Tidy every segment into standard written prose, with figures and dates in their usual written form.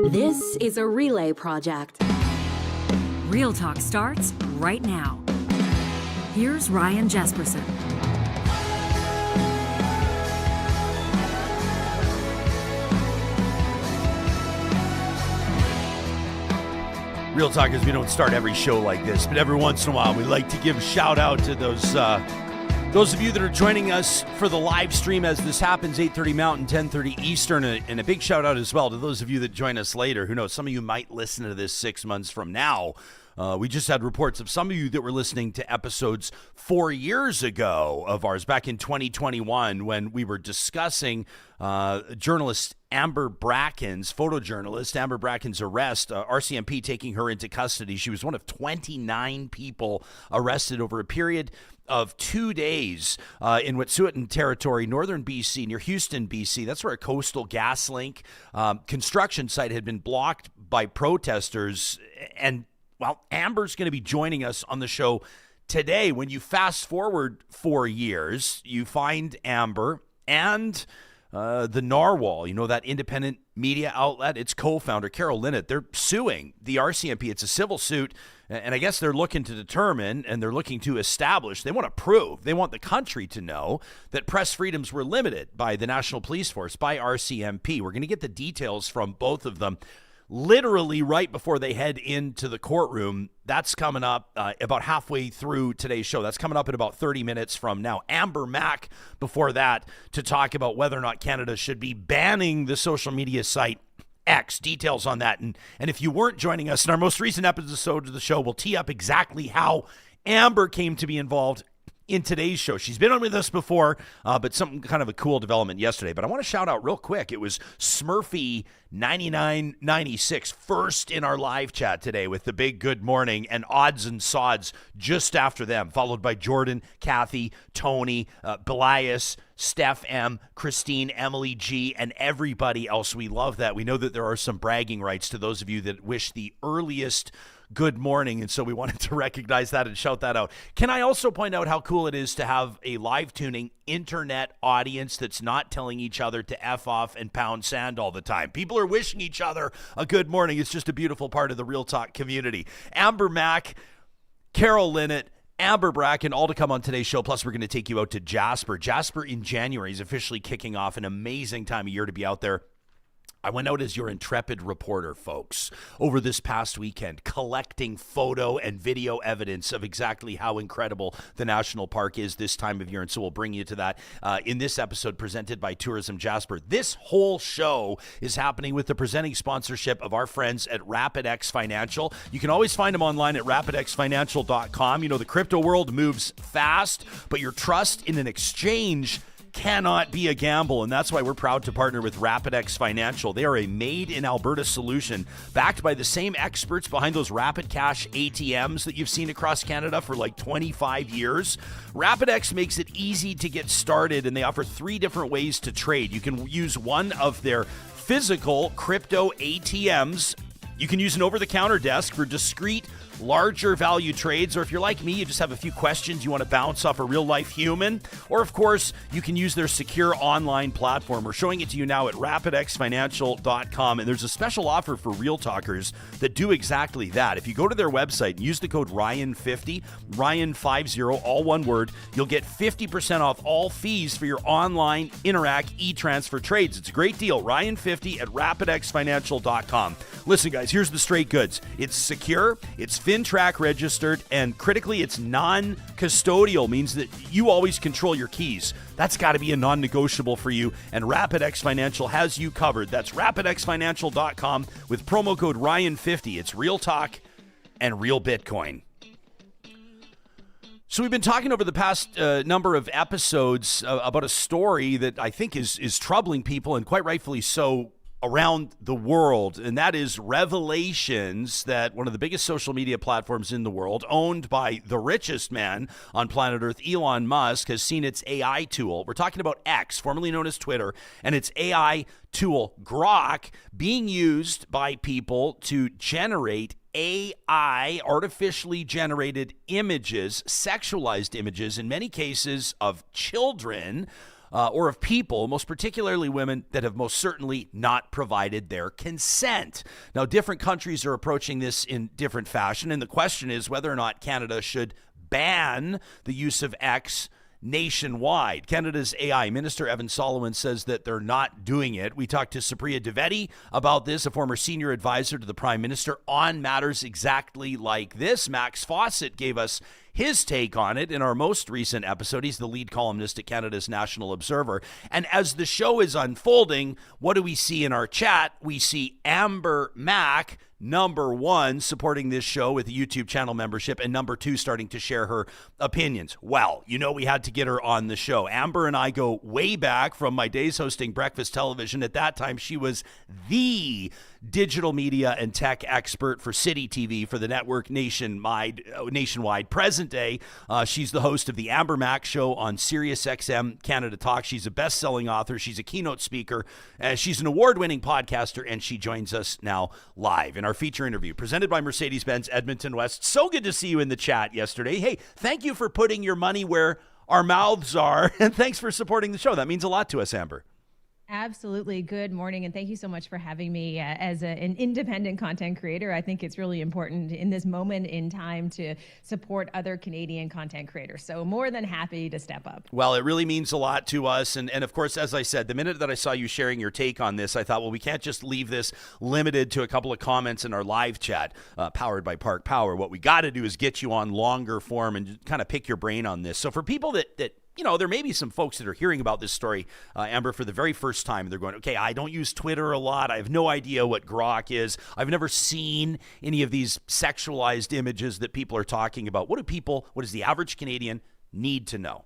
This is a relay project. Real Talk starts right now. Here's Ryan Jesperson. Real Talkers, we don't start every show like this, but every once in a while we like to give a shout out to those of you that are joining us for the live stream as this happens, 8:30 Mountain, 10:30 Eastern, and a big shout out as well to those of you that join us later. Who knows, some of you might listen to this 6 months from now. We just had reports of some of you that were listening to episodes 4 years ago of ours back in 2021 when we were discussing journalist Amber Bracken's, photojournalist Amber Bracken's arrest, RCMP taking her into custody. She was one of 29 people arrested over a period of 2 days in Wet'suwet'en territory, Northern B.C, near Houston, B.C. That's where a coastal gas link construction site had been blocked by protesters. And well, Amber's going to be joining us on the show today. When you fast forward 4 years, you find Amber and The Narwhal, you know, that independent media outlet, its co-founder, Carol Linnitt. They're suing the RCMP. It's a civil suit, and I guess they're looking to determine and they're looking to establish, they want to prove, they want the country to know that press freedoms were limited by the National Police Force, by RCMP. We're going to get the details from both of them literally right before they head into the courtroom. That's coming up about halfway through today's show. That's coming up in about 30 minutes from now. Amber Mack before that to talk about whether or not Canada should be banning the social media site X. Details on that. And if you weren't joining us in our most recent episode of the show, we'll tee up exactly how Amber came to be involved in today's show. She's been on with us before, but something kind of a cool development yesterday. But I want to shout out real quick. It was Smurfy9996 first in our live chat today with the big good morning, and Odds and Sods just after them, followed by Jordan, Kathy, Tony, Belias, Steph M, Christine, Emily G, and everybody else. We love that. We know that there are some bragging rights to those of you that wish the earliest good morning, and so we wanted to recognize that and shout that out. Can I also point out how cool it is to have a live tuning internet audience that's not telling each other to F off and pound sand all the time? People are wishing each other a good morning. It's just a beautiful part of the Real Talk community. Amber Mack, Carol Linnitt, Amber Bracken, all to come on today's show. Plus, we're going to take you out to Jasper. Jasper in January is officially kicking off, an amazing time of year to be out there. I went out as your intrepid reporter, folks, over this past weekend, collecting photo and video evidence of exactly how incredible the national park is this time of year. And so we'll bring you to that in this episode presented by Tourism Jasper. This whole show is happening with the presenting sponsorship of our friends at RapidX Financial. You can always find them online at rapidxfinancial.com. You know, the crypto world moves fast, but your trust in an exchange cannot be a gamble, and that's why we're proud to partner with RapidX Financial. They are a made-in-Alberta solution backed by the same experts behind those Rapid Cash ATMs that you've seen across Canada for like 25 years. RapidX makes it easy to get started, and they offer 3 different ways to trade. You can use one of their physical crypto ATMs. You can use an over-the-counter desk for discrete, larger value trades, or if you're like me, you just have a few questions you want to bounce off a real-life human, or of course, you can use their secure online platform. We're showing it to you now at rapidxfinancial.com, and there's a special offer for Real Talkers that do exactly that. If you go to their website and use the code RYAN50, RYAN50, all one word, you'll get 50% off all fees for your online Interac e-transfer trades. It's a great deal. RYAN50 at rapidxfinancial.com. Listen, guys, here's the straight goods. It's secure, it's FinTrack registered, and critically, it's non-custodial, means that you always control your keys. That's got to be a non-negotiable for you, and RapidX Financial has you covered. That's rapidxfinancial.com with promo code RYAN50. It's real talk and real Bitcoin. So we've been talking over the past number of episodes about a story that I think is troubling people, and quite rightfully so, around the world, and that is revelations that one of the biggest social media platforms in the world, owned by the richest man on planet Earth, Elon Musk, has seen its AI tool. We're talking about X, formerly known as Twitter, and its AI tool, Grok, being used by people to generate AI, artificially generated images, sexualized images, in many cases of children, or of people, most particularly women, that have most certainly not provided their consent. Now, different countries are approaching this in different fashion, and the question is whether or not Canada should ban the use of X nationwide. Canada's AI Minister Evan Solomon says that they're not doing it. We talked to Supriya Dwivedi about this, a former senior advisor to the Prime Minister, on matters exactly like this. Max Fawcett gave us his take on it in our most recent episode. He's the lead columnist at Canada's National Observer. And as the show is unfolding, what do we see in our chat? We see Amber Mack, number one, supporting this show with a YouTube channel membership, and number two, starting to share her opinions. Well, we had to get her on the show. Amber and I go way back from my days hosting breakfast television. At that time, she was the digital media and tech expert for City TV for the network nationwide. Present day, she's the host of the Amber Mack Show on SiriusXM Canada Talk. She's a best-selling author. She's a keynote speaker. She's an award-winning podcaster, and she joins us now live in our feature interview presented by Mercedes-Benz Edmonton West. So good to see you in the chat yesterday. Hey, thank you for putting your money where our mouths are, and thanks for supporting the show. That means a lot to us, Amber. Absolutely. Good morning. And thank you so much for having me as an independent content creator. I think it's really important in this moment in time to support other Canadian content creators. So more than happy to step up. Well, it really means a lot to us. And of course, as I said, the minute that I saw you sharing your take on this, I thought, well, we can't just leave this limited to a couple of comments in our live chat powered by Park Power. What we got to do is get you on longer form and kind of pick your brain on this. So for people that there may be some folks that are hearing about this story, Amber, for the very first time. They're going, okay, I don't use Twitter a lot. I have no idea what grok is. I've never seen any of these sexualized images that people are talking about. What does the average Canadian need to know?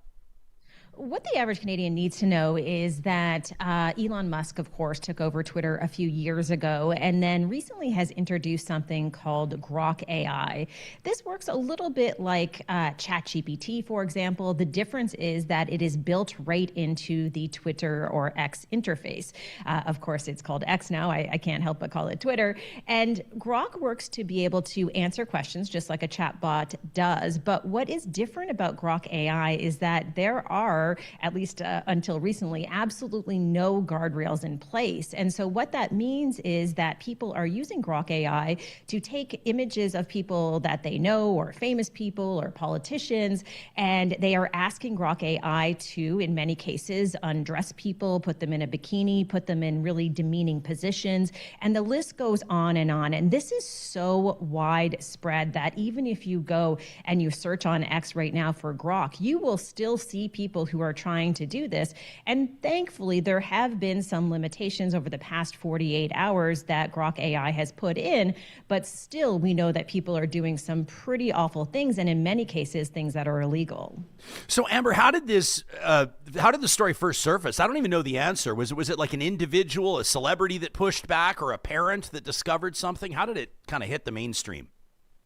What the average Canadian needs to know is that Elon Musk, of course, took over Twitter a few years ago and then recently has introduced something called Grok AI. This works a little bit like ChatGPT, for example. The difference is that it is built right into the Twitter or X interface. Of course, it's called X now. I can't help but call it Twitter. And Grok works to be able to answer questions just like a chatbot does. But what is different about Grok AI is that there are, at least until recently, absolutely no guardrails in place. And so what that means is that people are using Grok AI to take images of people that they know, or famous people or politicians, and they are asking Grok AI to, in many cases, undress people, put them in a bikini, put them in really demeaning positions, and the list goes on. And this is so widespread that even if you go and you search on X right now for Grok, you will still see people who are trying to do this. And thankfully, there have been some limitations over the past 48 hours that Grok AI has put in, but still we know that people are doing some pretty awful things, and in many cases, things that are illegal. So Amber, how did the story first surface? I don't even know the answer. Was it like an individual, a celebrity that pushed back, or a parent that discovered something? How did it kind of hit the mainstream?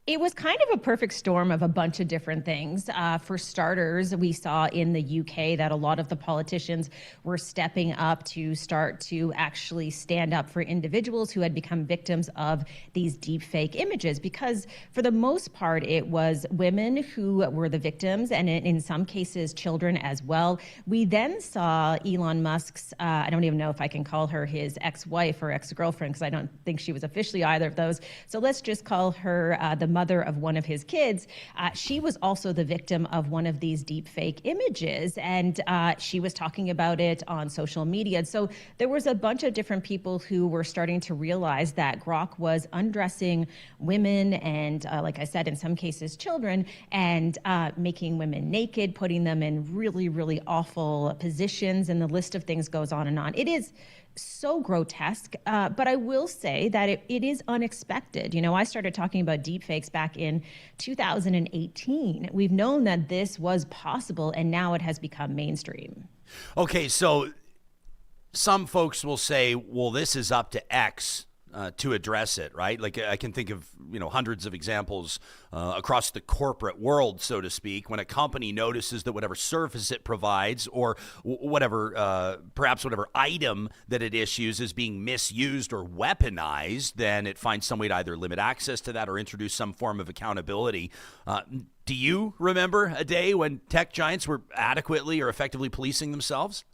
It was kind of a perfect storm of a bunch of different things. For starters, we saw in the UK that a lot of the politicians were stepping up to start to actually stand up for individuals who had become victims of these deepfake images, because for the most part, it was women who were the victims, and in some cases, children as well. We then saw Elon Musk's, I don't even know if I can call her his ex-wife or ex-girlfriend, because I don't think she was officially either of those. So let's just call her the mother of one of his kids. She was also the victim of one of these deep fake images, and she was talking about it on social media. So there was a bunch of different people who were starting to realize that Grok was undressing women and, like I said, in some cases children, and making women naked, putting them in really, really awful positions, and the list of things goes on and on. It is so grotesque, but I will say that it is unexpected. I started talking about deepfakes back in 2018. We've known that this was possible, and now it has become mainstream. Okay, so some folks will say, well, this is up to X to address it, right? Like I can think of, hundreds of examples across the corporate world, so to speak, when a company notices that whatever service it provides or perhaps whatever item that it issues is being misused or weaponized, then it finds some way to either limit access to that or introduce some form of accountability. Do you remember a day when tech giants were adequately or effectively policing themselves?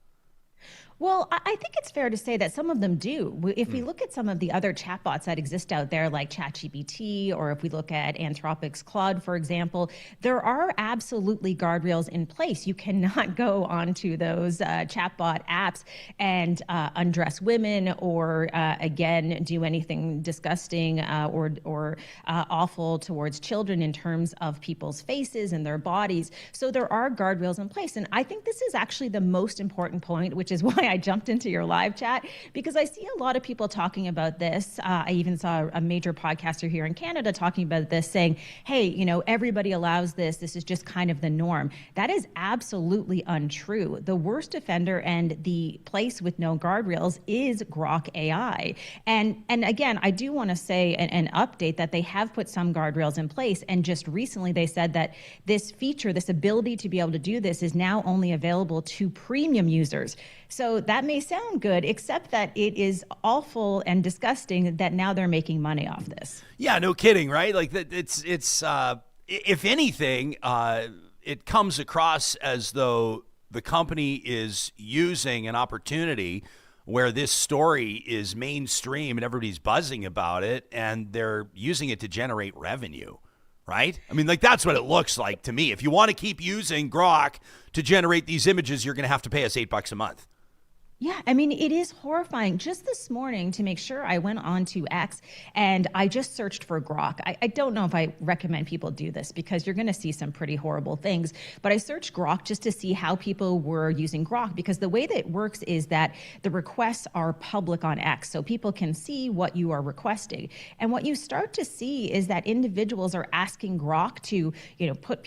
Well, I think it's fair to say that some of them do. If we look at some of the other chatbots that exist out there, like ChatGPT, or if we look at Anthropic's Claude, for example, there are absolutely guardrails in place. You cannot go onto those chatbot apps and undress women or, again, do anything disgusting or awful towards children in terms of people's faces and their bodies. So there are guardrails in place. And I think this is actually the most important point, which is why I jumped into your live chat, because I see a lot of people talking about this. I even saw a major podcaster here in Canada talking about this, saying, hey, you know, everybody allows this. This is just kind of the norm. That is absolutely untrue. The worst offender and the place with no guardrails is Grok AI. And again, I do want to say an update that they have put some guardrails in place. And just recently they said that this feature, this ability to be able to do this, is now only available to premium users. So that may sound good, except that it is awful and disgusting that now they're making money off this. Yeah, no kidding, right? Like it's if anything, it comes across as though the company is using an opportunity where this story is mainstream and everybody's buzzing about it, and they're using it to generate revenue. Right? I mean, like, that's what it looks like to me. If you want to keep using Grok to generate these images, you're going to have to pay us $8 a month. Yeah, I mean, it is horrifying. Just this morning, to make sure, I went on to X and I just searched for Grok. I don't know if I recommend people do this because you're going to see some pretty horrible things. But I searched Grok just to see how people were using Grok, because the way that it works is that the requests are public on X, so people can see what you are requesting. And what you start to see is that individuals are asking Grok to, you know, put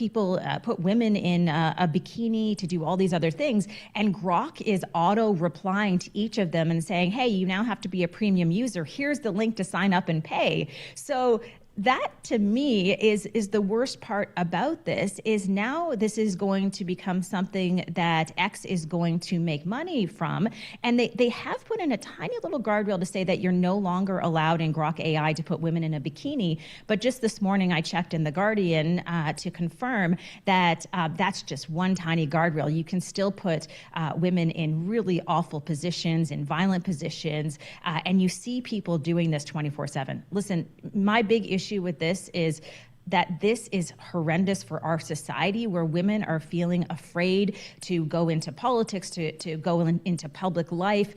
women in a bikini, to do all these other things, and Grok is replying to each of them and saying, hey, you now have to be a premium user. Here's the link to sign up and pay. So that, to me, is the worst part about this, is now this is going to become something that X is going to make money from. And they have put in a tiny little guardrail to say that you're no longer allowed in Grok AI to put women in a bikini. But just this morning, I checked in The Guardian to confirm that that's just one tiny guardrail. You can still put women in really awful positions, in violent positions, and you see people doing this 24/7. Listen, my big issue with this is that this is horrendous for our society, where women are feeling afraid to go into politics, to go into public life,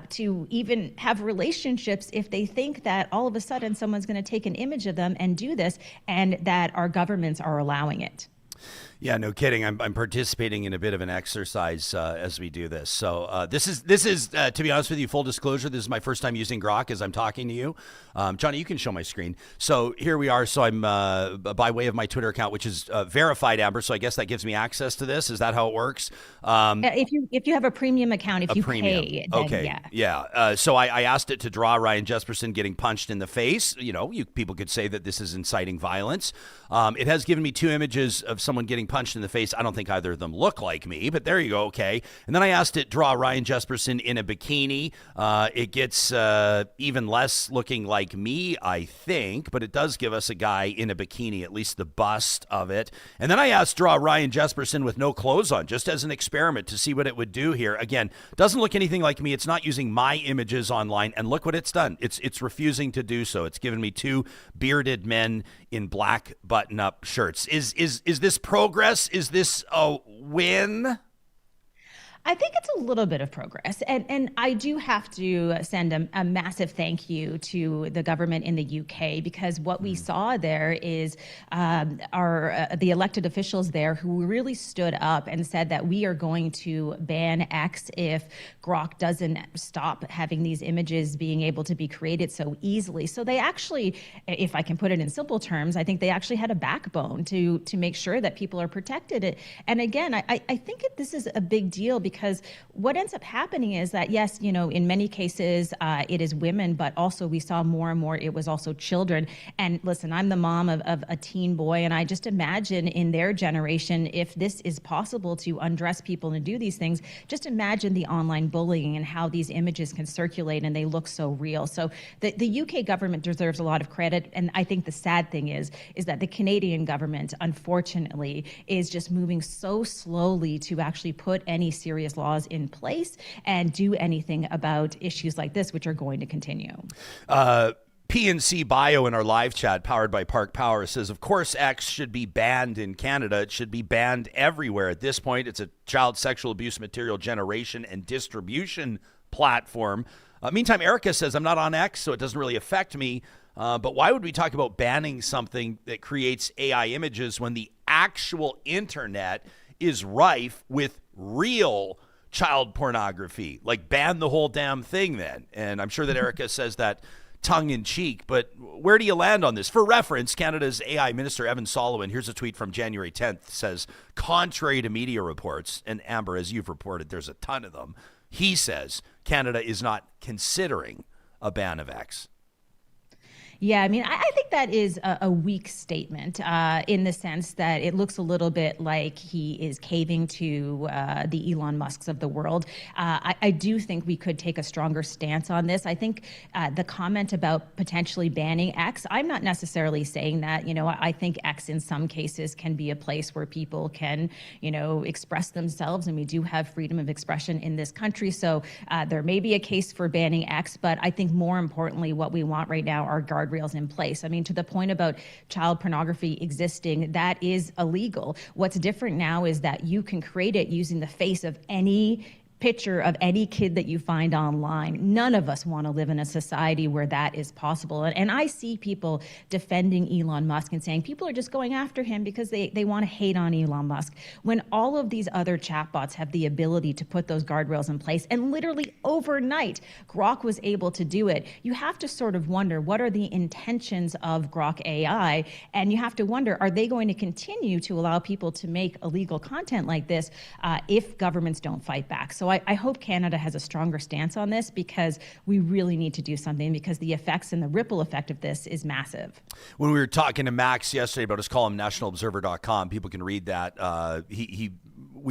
to even have relationships if they think that all of a sudden someone's going to take an image of them and do this, and that our governments are allowing it. Yeah, no kidding. I'm participating in a bit of an exercise as we do this. So this is to be honest with you, full disclosure, this is my first time using Grok as I'm talking to you. Johnny, you can show my screen. So here we are. So I'm by way of my Twitter account, which is verified, Amber. So I guess that gives me access to this. Is that how it works? If you have a premium account, if you pay, then okay, yeah. So I asked it to draw Ryan Jesperson getting punched in the face. You know, people could say that this is inciting violence. It has given me 2 images of someone getting punched in the face. I don't think either of them look like me, but there you go. Okay. And then I asked it draw Ryan Jesperson in a bikini. It gets even less looking like me, I think, but it does give us a guy in a bikini, at least the bust of it. And then I asked draw Ryan Jesperson with no clothes on, just as an experiment to see what it would do here. Again, doesn't look anything like me. It's not using my images online. And look what it's done. It's refusing to do so. It's given me 2 bearded men in black button-up shirts. Is this progress? Is this a win? I think it's a little bit of progress. And I do have to send a massive thank you to the government in the UK, because what we saw there is the elected officials there who really stood up and said that we are going to ban X if Grok doesn't stop having these images being able to be created so easily. So they actually, if I can put it in simple terms, I think they actually had a backbone to make sure that people are protected. And again, I think this is a big deal, because what ends up happening is that, yes, you know, in many cases it is women, but also we saw more and more it was also children. And listen, I'm the mom of a teen boy, and I just imagine in their generation, if this is possible to undress people and do these things, just imagine the online bullying and how these images can circulate and they look so real. So the UK government deserves a lot of credit. And I think the sad thing is that the Canadian government, unfortunately, is just moving so slowly to actually put any serious serious laws in place and do anything about issues like this, which are going to continue. PNC Bio in our live chat, powered by Park Power, says, of course, X should be banned in Canada. It should be banned everywhere. At this point, it's a child sexual abuse material generation and distribution platform. Meantime, Erica says, I'm not on X, so it doesn't really affect me. But why would we talk about banning something that creates AI images when the actual internet is rife with real child pornography? Like, ban the whole damn thing then. And I'm sure that Erica says that tongue-in-cheek, but where do you land on this? For reference, Canada's AI Minister Evan Solomon, here's a tweet from January 10th, says, contrary to media reports, and Amber, as you've reported, there's a ton of them, he says Canada is not considering a ban of X. Yeah, I mean, I think that is a weak statement in the sense that it looks a little bit like he is caving to the Elon Musks of the world. I do think we could take a stronger stance on this. I think the comment about potentially banning X, I'm not necessarily saying that. I think X in some cases can be a place where people can, express themselves, and we do have freedom of expression in this country. So there may be a case for banning X, but I think more importantly, what we want right now are guardrails in place. I mean, to the point about child pornography existing, that is illegal. What's different now is that you can create it using the face of any picture of any kid that you find online. None of us want to live in a society where that is possible. And I see people defending Elon Musk and saying people are just going after him because they want to hate on Elon Musk, when all of these other chatbots have the ability to put those guardrails in place. And literally overnight, Grok was able to do it. You have to sort of wonder, what are the intentions of Grok AI? And you have to wonder, are they going to continue to allow people to make illegal content like this if governments don't fight back? So I hope Canada has a stronger stance on this, because we really need to do something, because the effects and the ripple effect of this is massive. When we were talking to Max yesterday about his column, nationalobserver.com, people can read that. We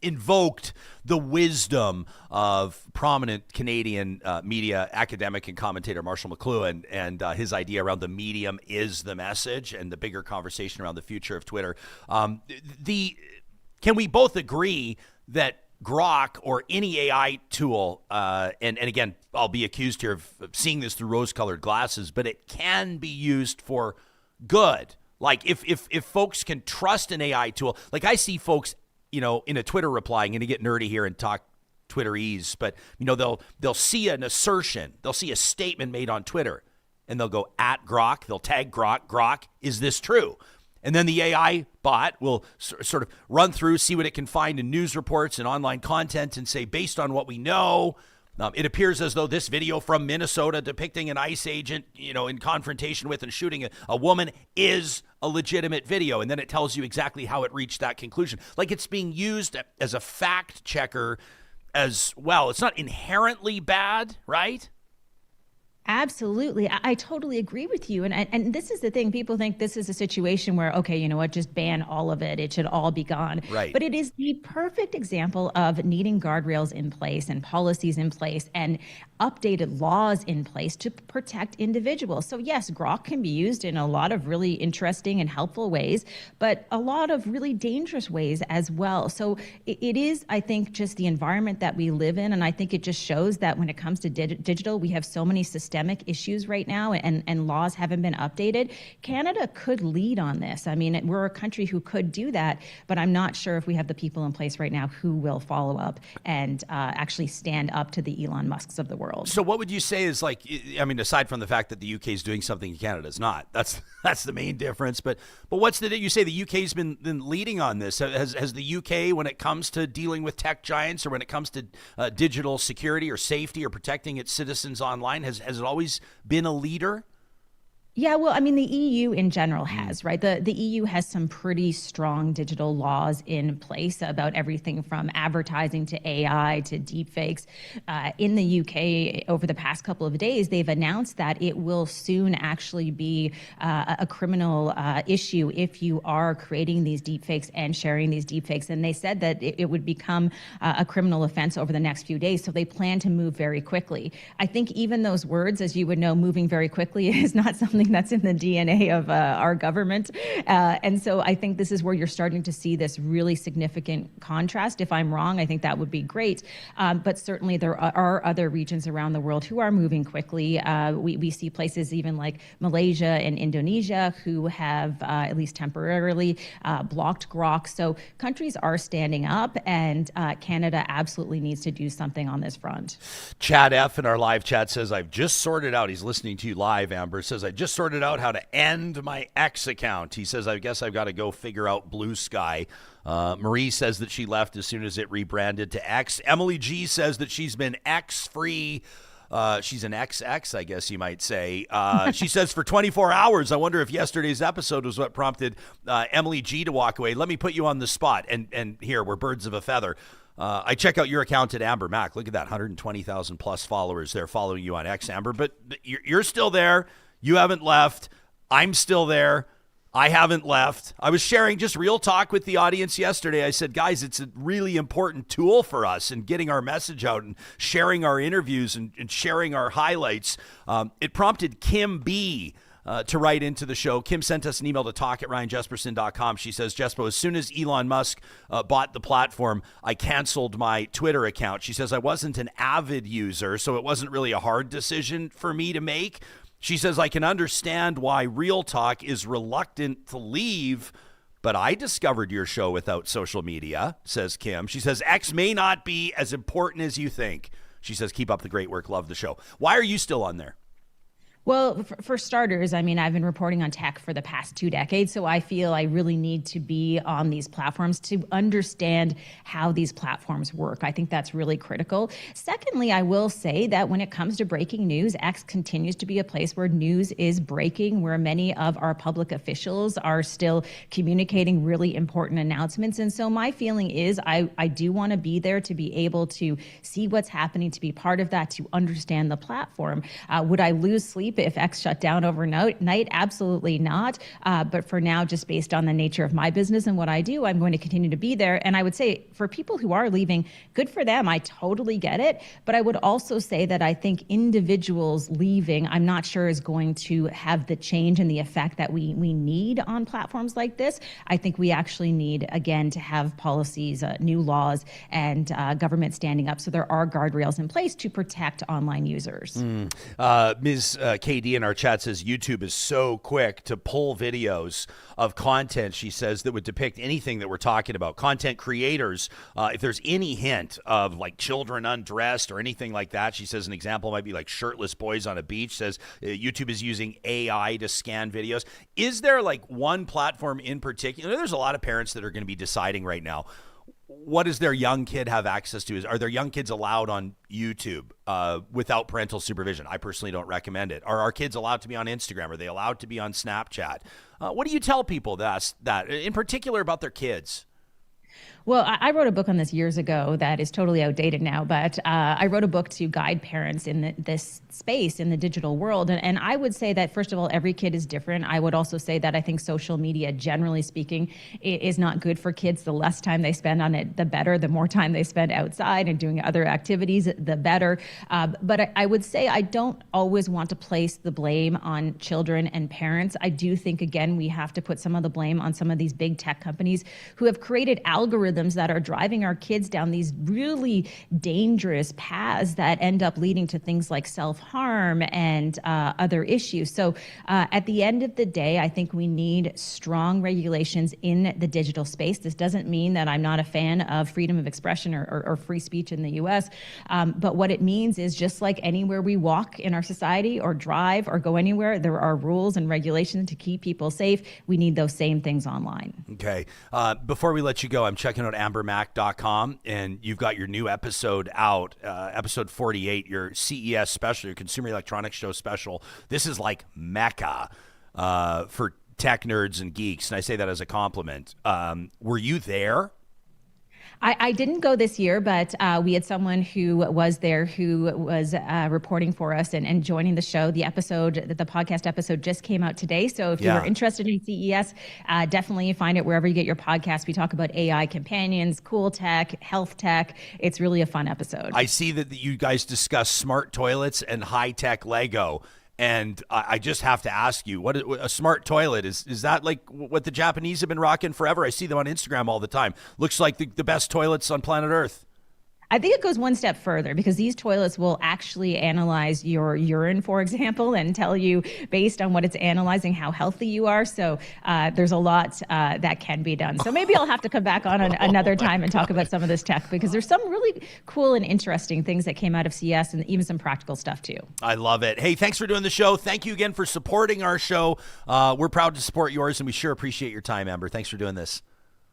invoked the wisdom of prominent Canadian media academic and commentator Marshall McLuhan, and his idea around the medium is the message, and the bigger conversation around the future of Twitter. Can we both agree that Grok or any AI tool, and again, I'll be accused here of seeing this through rose-colored glasses, but it can be used for good. Like if folks can trust an AI tool, like I see folks, in a Twitter reply, I'm going to get nerdy here and talk Twitterese, but they'll see an assertion, they'll see a statement made on Twitter, and they'll go at Grok, they'll tag Grok, is this true? And then the AI bot will sort of run through, see what it can find in news reports and online content, and say, based on what we know, it appears as though this video from Minnesota depicting an ICE agent, in confrontation with and shooting a woman is a legitimate video. And then it tells you exactly how it reached that conclusion. Like, it's being used as a fact checker as well. It's not inherently bad, right? Absolutely. I totally agree with you. And this is the thing. People think this is a situation where, okay, you know what, just ban all of it. It should all be gone. Right. But it is the perfect example of needing guardrails in place and policies in place and updated laws in place to protect individuals. So yes, Grok can be used in a lot of really interesting and helpful ways, but a lot of really dangerous ways as well. So it is, I think, just the environment that we live in. And I think it just shows that when it comes to digital, we have so many systemic issues right now, and laws haven't been updated. Canada could lead on this. I mean, we're a country who could do that, but I'm not sure if we have the people in place right now who will follow up and actually stand up to the Elon Musks of the world. So what would you say is, like, I mean, aside from the fact that the UK is doing something Canada is not, that's the main difference. But what's you say the UK's been leading on this? Has the UK, when it comes to dealing with tech giants, or when it comes to digital security or safety or protecting its citizens online, has it always been a leader? Yeah, well, I mean, the EU in general has, right? The EU has some pretty strong digital laws in place about everything from advertising to AI to deepfakes. In the UK, over the past couple of days, they've announced that it will soon actually be a criminal issue if you are creating these deepfakes and sharing these deepfakes. And they said that it would become a criminal offense over the next few days. So they plan to move very quickly. I think even those words, as you would know, moving very quickly is not something suing. That's in the DNA of our government. And so I think this is where you're starting to see this really significant contrast. If I'm wrong, I think that would be great. But certainly there are other regions around the world who are moving quickly. We see places even like Malaysia and Indonesia who have, at least temporarily, blocked Grok. So countries are standing up, and Canada absolutely needs to do something on this front. Chad F. in our live chat says, I've just sorted out, he's listening to you live, Amber, says, I just sorted out how to end my X account. He says, I guess I've got to go figure out Blue Sky. Marie says that she left as soon as it rebranded to X. Emily G says that she's been X-free. She's an XX, I guess you might say. She says for 24 hours. I wonder if yesterday's episode was what prompted Emily G to walk away. Let me put you on the spot. And here, we're birds of a feather. I check out your account at Amber Mac. Look at that, 120,000 plus followers there following you on X, Amber. But you're still there. You haven't left. I'm still there. I haven't left. I was sharing just real talk with the audience yesterday. I said, guys, it's a really important tool for us in getting our message out and sharing our interviews and sharing our highlights. It prompted Kim B. To write into the show. Kim sent us an email to talk@ryanjesperson.com. She says, Jespo, as soon as Elon Musk bought the platform, I canceled my Twitter account. She says, I wasn't an avid user, so it wasn't really a hard decision for me to make. She says, I can understand why Real Talk is reluctant to leave, but I discovered your show without social media, says Kim. She says, X may not be as important as you think. She says, keep up the great work. Love the show. Why are you still on there? Well, for starters, I mean, I've been reporting on tech for the past 2 decades, so I feel I really need to be on these platforms to understand how these platforms work. I think that's really critical. Secondly, I will say that when it comes to breaking news, X continues to be a place where news is breaking, where many of our public officials are still communicating really important announcements. And so my feeling is I do want to be there to be able to see what's happening, to be part of that, to understand the platform. Would I lose sleep if X shut down overnight? Absolutely not. But for now, just based on the nature of my business and what I do, I'm going to continue to be there. And I would say for people who are leaving, good for them. I totally get it. But I would also say that I think individuals leaving, I'm not sure is going to have the change and the effect that we need on platforms like this. I think we actually need, again, to have policies, new laws, and government standing up so there are guardrails in place to protect online users. Ms. KD in our chat says YouTube is so quick to pull videos of content, she says, that would depict anything that we're talking about. Content creators, if there's any hint of like children undressed or anything like that, she says an example might be like shirtless boys on a beach, says YouTube is using AI to scan videos. Is there like one platform in particular? There's a lot of parents that are going to be deciding right now, what does their young kid have access to? Are their young kids allowed on YouTube without parental supervision? I personally don't recommend it. Are our kids allowed to be on Instagram? Are they allowed to be on Snapchat? What do you tell people that in particular about their kids? Well, I wrote a book on this years ago that is totally outdated now, but I wrote a book to guide parents in this space in the digital world. And I would say that, first of all, every kid is different. I would also say that I think social media, generally speaking, is not good for kids. The less time they spend on it, the better. The more time they spend outside and doing other activities, the better. But I would say I don't always want to place the blame on children and parents. I do think, again, we have to put some of the blame on some of these big tech companies who have created algorithms that are driving our kids down these really dangerous paths that end up leading to things like self-harm and other issues. So at the end of the day, I think we need strong regulations in the digital space. This doesn't mean that I'm not a fan of freedom of expression or free speech in the US. But what it means is, just like anywhere we walk in our society or drive or go anywhere, there are rules and regulations to keep people safe. We need those same things online. Okay. Before we let you go, I'm checking out ambermac.com, and you've got your new episode out, episode 48, your CES special, your Consumer Electronics Show special. This is like Mecca for tech nerds and geeks, and I say that as a compliment. Were you there? I didn't go this year, but we had someone who was there who was reporting for us and joining the show. The podcast episode just came out today. So if you are interested in CES, definitely find it wherever you get your podcast. We talk about AI companions, cool tech, health tech. It's really a fun episode. I see that you guys discuss smart toilets and high-tech Lego. And I just have to ask you, what a smart toilet is that like what the Japanese have been rocking forever? I see them on Instagram all the time. Looks like the best toilets on planet Earth. I think it goes one step further because these toilets will actually analyze your urine, for example, and tell you based on what it's analyzing how healthy you are. So there's a lot that can be done. So maybe I'll have to come back on another time and talk about some of this tech because there's some really cool and interesting things that came out of CS and even some practical stuff too. I love it. Hey, thanks for doing the show. Thank you again for supporting our show. We're proud to support yours, and we sure appreciate your time, Amber. Thanks for doing this.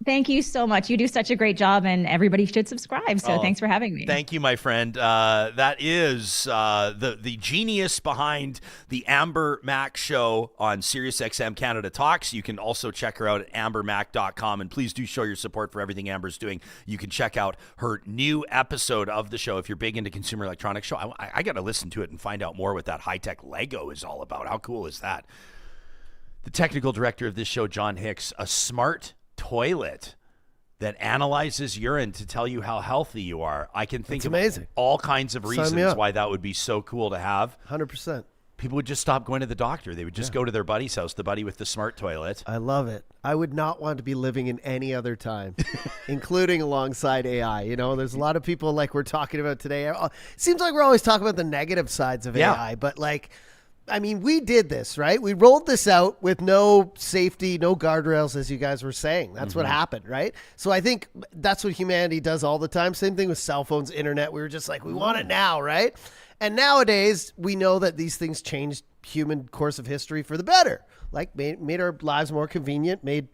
Thank you so much. You do such a great job, and everybody should subscribe. So thanks for having me. Thank you, my friend. That is the genius behind the Amber Mac show on SiriusXM Canada Talks. You can also check her out at ambermac.com, and please do show your support for everything Amber's doing. You can check out her new episode of the show if you're big into consumer electronics show. I got to listen to it and find out more what that high-tech Lego is all about. How cool is that? The technical director of this show, John Hicks, a smart toilet that analyzes urine to tell you how healthy you are. I can think of all kinds of reasons why that would be so cool to have. 100%. People would just stop going to the doctor. They would just go to their buddy's house, the buddy with the smart toilet. I love it. I would not want to be living in any other time, including alongside AI. You know, there's a lot of people like we're talking about today. It seems like we're always talking about the negative sides of AI, but like, I mean, we did this, right? We rolled this out with no safety, no guardrails, as you guys were saying. That's what happened, right? So I think that's what humanity does all the time. Same thing with cell phones, internet. We were just like, we want it now, right? And nowadays, we know that these things changed human course of history for the better. Like made our lives more convenient, made,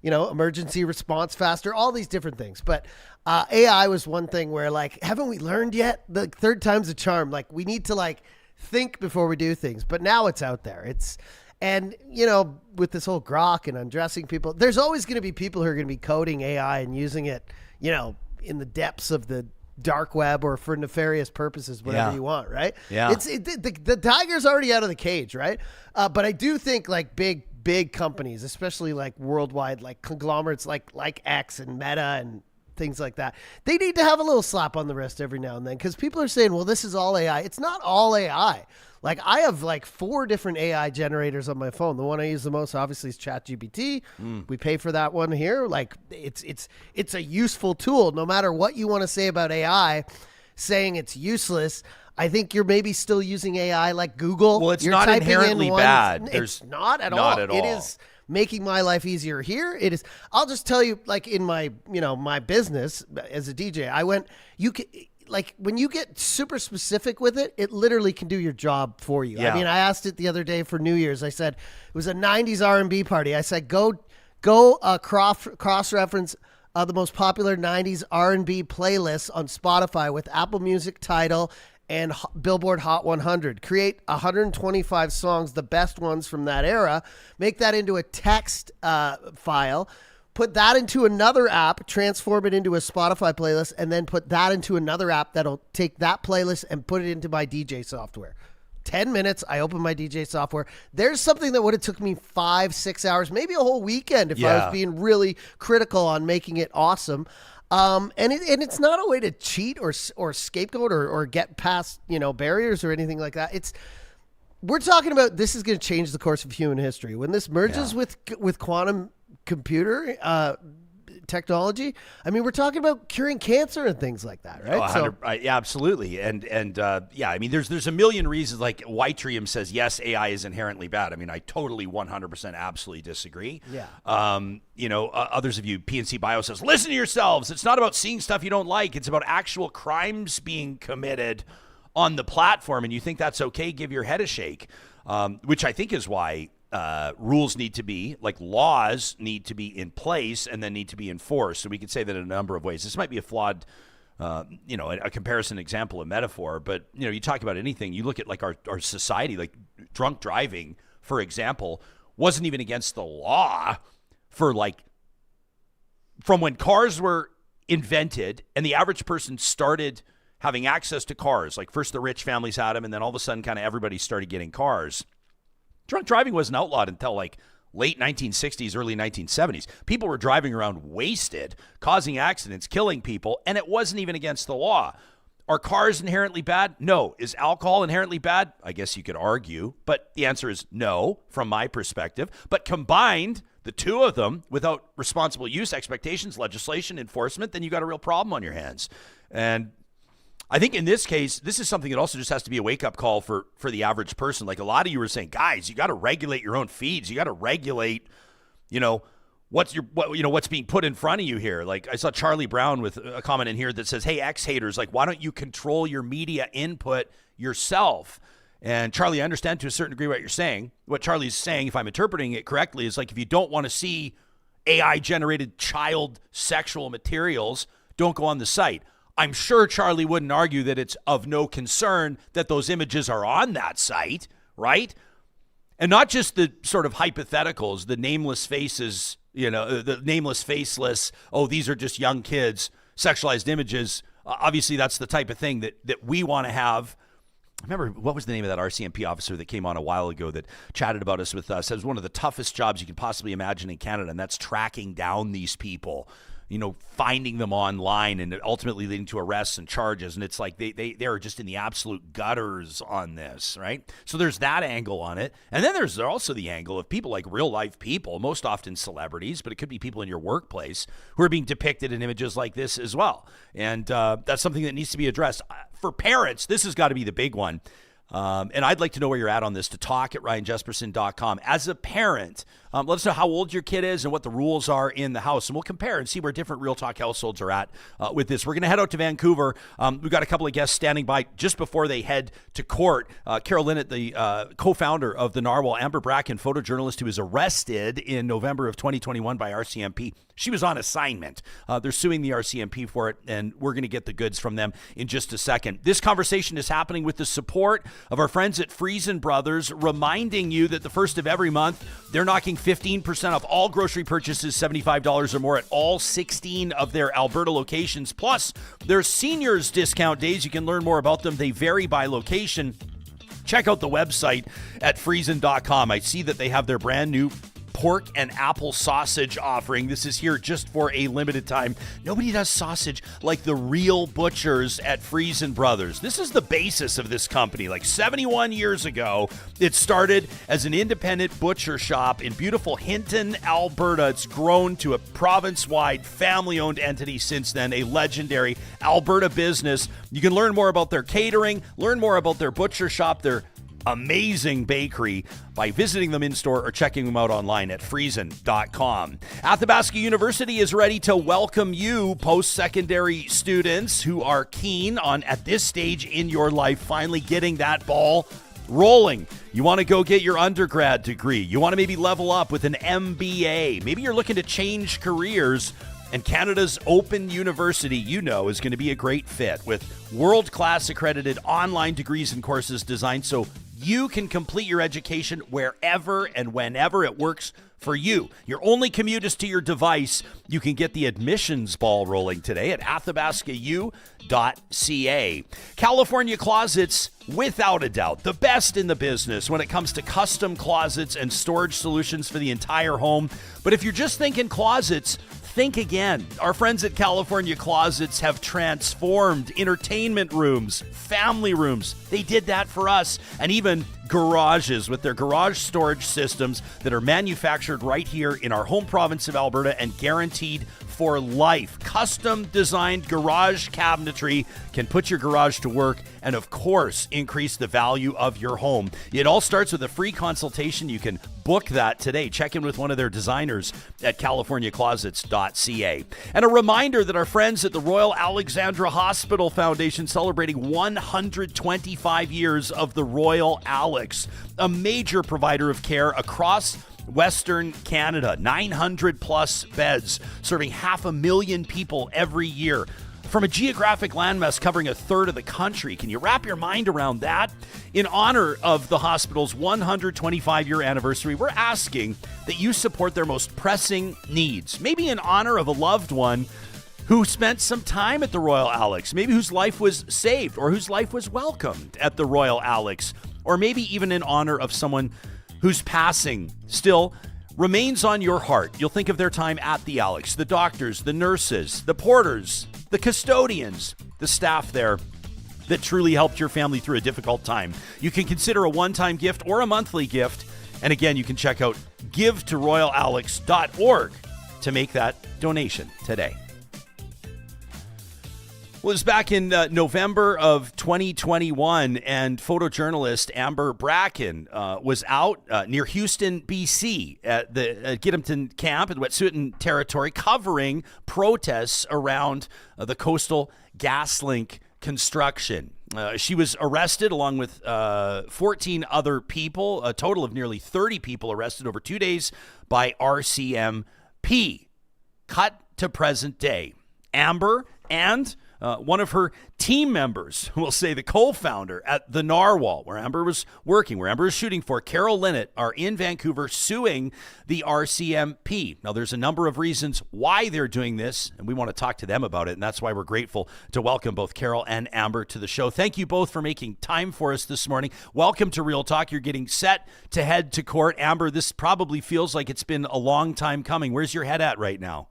emergency response faster, all these different things. But AI was one thing where, like, haven't we learned yet? The third time's a charm. Like, we need to, like, think before we do things, but now it's out there. With this whole grok and undressing people, there's always going to be people who are going to be coding AI and using it, in the depths of the dark web or for nefarious purposes, whatever you want, right? Yeah. The tiger's already out of the cage, right? But I do think like big companies, especially like worldwide, like conglomerates like X and Meta and things like that, they need to have a little slap on the wrist every now and then because people are saying, well, this is all AI. It's not all AI. Like I have like 4 different AI generators on my phone. The one I use the most obviously is ChatGPT. We pay for that one here. Like it's a useful tool. No matter what you want to say about AI, saying it's useless, I think you're maybe still using AI like Google. Well, it's not inherently bad. It's not at all. It is making my life easier here. It is. I'll just tell you, like in my, my business as a DJ, when you get super specific with it, it literally can do your job for you. Yeah. I mean, I asked it the other day for New Year's. I said, it was a 90s R&B party. I said, go cross-reference the most popular 90s R&B playlists on Spotify with Apple Music, Tidal, and Billboard Hot 100. Create 125 songs, the best ones from that era. Make that into a text file. Put that into another app, transform it into a Spotify playlist, and then put that into another app that'll take that playlist and put it into my DJ software. 10 minutes, I open my DJ software. There's something that would have took me 5-6 hours, maybe a whole weekend if I was being really critical on making it awesome. And it's not a way to cheat or scapegoat or get past, barriers or anything like that. We're talking about this is going to change the course of human history. When this merges with quantum computer technology, I mean, we're talking about curing cancer and things like that, right? Yeah, absolutely. And I mean, there's a million reasons. Like Whiterium says, yes, AI is inherently bad. I mean, I totally 100% absolutely disagree. Yeah. Others of you, PNC Bio says, listen to yourselves. It's not about seeing stuff you don't like. It's about actual crimes being committed on the platform. And you think that's okay? Give your head a shake, which I think is why rules need to be, like laws need to be in place and then need to be enforced. So we could say that in a number of ways. This might be a flawed, a comparison example, a metaphor, but, you talk about anything. You look at like our society, like drunk driving, for example, wasn't even against the law for from when cars were invented and the average person started having access to cars. Like first the rich families had them and then all of a sudden kind of everybody started getting cars. Drunk driving wasn't outlawed until like late 1960s, early 1970s. People were driving around wasted, causing accidents, killing people, and it wasn't even against the law. Are cars inherently bad? No. Is alcohol inherently bad? I guess you could argue, but the answer is no from my perspective. But combined, the two of them, without responsible use, expectations, legislation, enforcement, then you got a real problem on your hands. And I think in this case, this is something that also just has to be a wake-up call for the average person. Like a lot of you were saying, guys, you got to regulate your own feeds. You got to regulate, what's being put in front of you here. Like I saw Charlie Brown with a comment in here that says, hey, ex-haters, like, why don't you control your media input yourself? And Charlie, I understand to a certain degree what you're saying. What Charlie's saying, if I'm interpreting it correctly, is like, if you don't want to see AI-generated child sexual materials, don't go on the site. I'm sure Charlie wouldn't argue that it's of no concern that those images are on that site, right? And not just the sort of hypotheticals, the nameless faces, the nameless, faceless, oh, these are just young kids, sexualized images. Obviously, that's the type of thing that we want to have. I remember, what was the name of that RCMP officer that came on a while ago that chatted about us with us? It was one of the toughest jobs you can possibly imagine in Canada, and that's tracking down these people, finding them online and ultimately leading to arrests and charges. And it's like they are just in the absolute gutters on this, right? So there's that angle on it. And then there's also the angle of people, like real life people, most often celebrities, but it could be people in your workplace who are being depicted in images like this as well. And that's something that needs to be addressed. For parents, this has got to be the big one. And I'd like to know where you're at on this, to talk at ryanjesperson.com. As a parent, let us know how old your kid is and what the rules are in the house. And we'll compare and see where different Real Talk households are at with this. We're going to head out to Vancouver. We've got a couple of guests standing by just before they head to court. Carol Linnitt, the co-founder of The Narwhal, Amber Bracken, photojournalist who was arrested in November of 2021 by RCMP. She was on assignment. They're suing the RCMP for it, and we're going to get the goods from them in just a second. This conversation is happening with the support of our friends at Friesen Brothers, reminding you that the first of every month, they're knocking 15% off all grocery purchases, $75 or more at all 16 of their Alberta locations. Plus, their seniors discount days. You can learn more about them. They vary by location. Check out the website at friesen.com. I see that they have their brand new pork and apple sausage offering. This is here just for a limited time. Nobody does sausage like the real butchers at Friesen Brothers. This is the basis of this company. Like 71 years ago, it started as an independent butcher shop in beautiful Hinton, Alberta. It's grown to a province-wide family-owned entity since then, a legendary Alberta business. You can learn more about their catering, learn more about their butcher shop, their amazing bakery by visiting them in store or checking them out online at friesen.com. Athabasca University is ready to welcome you, post-secondary students who are keen on, at this stage in your life, finally getting that ball rolling. You want to go get your undergrad degree. You want to maybe level up with an MBA. Maybe you're looking to change careers. And Canada's Open University, is going to be a great fit with world-class accredited online degrees and courses designed so you can complete your education wherever and whenever it works for you. Your only commute is to your device. You can get the admissions ball rolling today at athabascau.ca. California Closets, without a doubt, the best in the business when it comes to custom closets and storage solutions for the entire home. But if you're just thinking closets, think again. Our friends at California Closets have transformed entertainment rooms, family rooms. They did that for us. And even garages with their garage storage systems that are manufactured right here in our home province of Alberta and guaranteed for life. Custom designed garage cabinetry can put your garage to work and, of course, increase the value of your home. It all starts with a free consultation. You can book that today. Check in with one of their designers at californiaclosets.ca. And a reminder that our friends at the Royal Alexandra Hospital Foundation celebrating 125 years of the Royal Alex, a major provider of care across Western Canada, 900 plus beds, serving 500,000 people every year. From a geographic landmass covering a third of the country. Can you wrap your mind around that? In honor of the hospital's 125-year anniversary, we're asking that you support their most pressing needs. Maybe in honor of a loved one who spent some time at the Royal Alex, maybe whose life was saved or whose life was welcomed at the Royal Alex, or maybe even in honor of someone whose passing still remains on your heart. You'll think of their time at the Alex, the doctors, the nurses, the porters, the custodians, the staff there. that truly helped your family through a difficult time. You can consider a one-time gift or a monthly gift. And again, you can check out givetoroyalalex.org to make that donation today. Well, it was back in November of 2021, and photojournalist Amber Bracken was out near Houston, B.C. at the Gidimton camp in Wet'suwet'en territory covering protests around the Coastal GasLink construction. She was arrested along with 14 other people, a total of nearly 30 people arrested over 2 days by RCMP. Cut to present day. Amber and one of her team members, we'll say the co-founder at The Narwhal, where Amber was working, where Amber was shooting for, Carol Linnitt, are in Vancouver suing the RCMP. Now, there's a number of reasons why they're doing this, and we want to talk to them about it, and that's why we're grateful to welcome both Carol and Amber to the show. Thank you both for making time for us this morning. Welcome to Real Talk. You're getting set to head to court. Amber, this probably feels like it's been a long time coming. Where's your head at right now?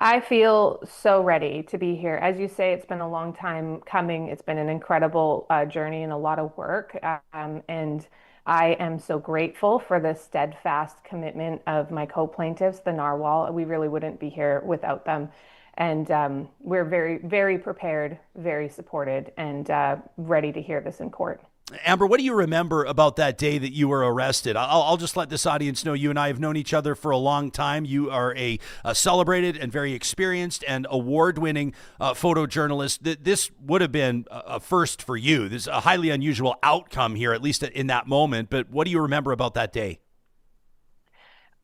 I feel so ready to be here. As you say, it's been a long time coming. It's been an incredible journey and a lot of work. And I am so grateful for the steadfast commitment of my co-plaintiffs, the Narwhal. We really wouldn't be here without them. And we're very, very prepared, very supported, and ready to hear this in court. Amber, what do you remember about that day that you were arrested? I'll just let this audience know you and I have known each other for a long time. You are a celebrated and very experienced and award-winning photojournalist. This would have been a first for you. This is a highly unusual outcome here, at least in that moment. But what do you remember about that day?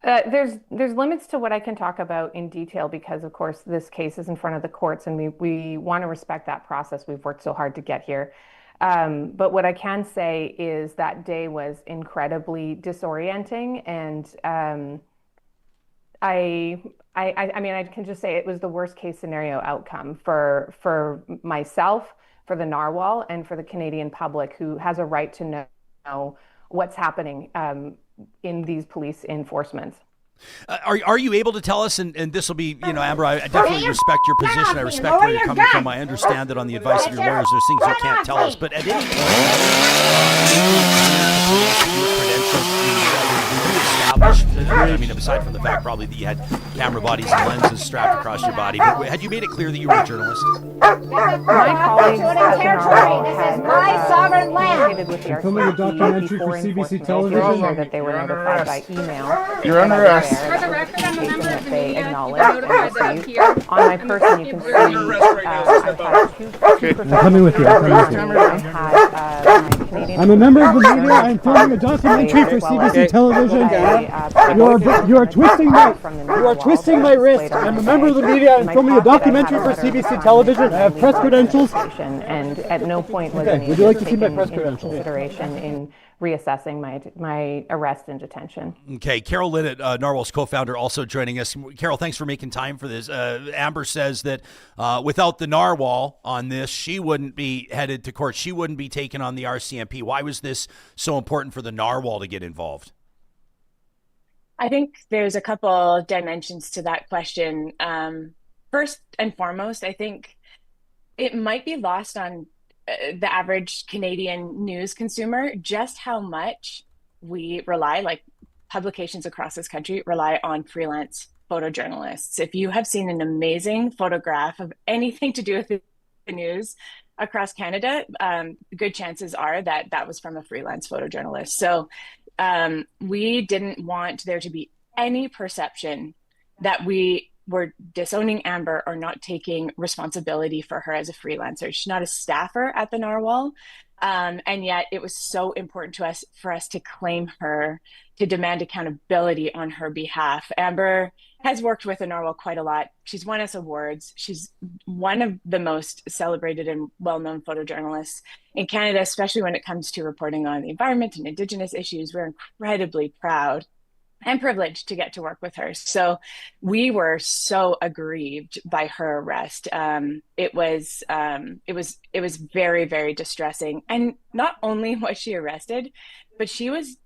There's limits to what I can talk about in detail because, of course, this case is in front of the courts, and we want to respect that process. We've worked so hard to get here. But what I can say is that day was incredibly disorienting, and I mean, I can just say it was the worst case scenario outcome for myself, for the Narwhal, and for the Canadian public, who has a right to know what's happening in these police enforcements. Are you able to tell us, and this will be, Amber, I definitely respect your position. I respect where you're coming from. I understand that on the advice of your lawyers, there's things you can't tell us. But at any point, I mean, aside from the fact probably that you had camera bodies and lenses strapped across your body, but had you made it clear that you were a journalist? My colleagues at the Narwhal had my sovereign land. with the Filming a documentary for CBC television. Sure that they were notified by email. You're under arrest. For the record, I'm a member of the media. On my person, you can see I've had two I'm coming with you. I'm a member of the media. I'm filming a documentary for CBC television. You are twisting my wrist. I'm a member of the media. I'm filming a documentary for CBC television. I have press credentials. And at no point was Okay, would you like to see my press credentials? Consideration in reassessing my arrest and detention. Okay, Carol Linnitt, Narwhal's co-founder, also joining us. Carol, thanks for making time for this. Amber says that without the Narwhal on this, she wouldn't be headed to court. She wouldn't be taken on the RCMP. Why was this so important for the Narwhal to get involved? I think there's a couple dimensions to that question. First and foremost, I think it might be lost on the average Canadian news consumer just how much we rely, like publications across this country rely on freelance photojournalists. If you have seen an amazing photograph of anything to do with the news across Canada, good chances are that that was from a freelance photojournalist. So we didn't want there to be any perception that we were disowning Amber or not taking responsibility for her as a freelancer. She's not a staffer at the Narwhal. And yet it was so important to us for us to claim her, to demand accountability on her behalf. Amber has worked with the Narwhal quite a lot. She's won us awards. She's one of the most celebrated and well-known photojournalists in Canada, especially when it comes to reporting on the environment and Indigenous issues. We're incredibly proud and privileged to get to work with her. So we were so aggrieved by her arrest. It was very, very distressing. And not only was she arrested, but she was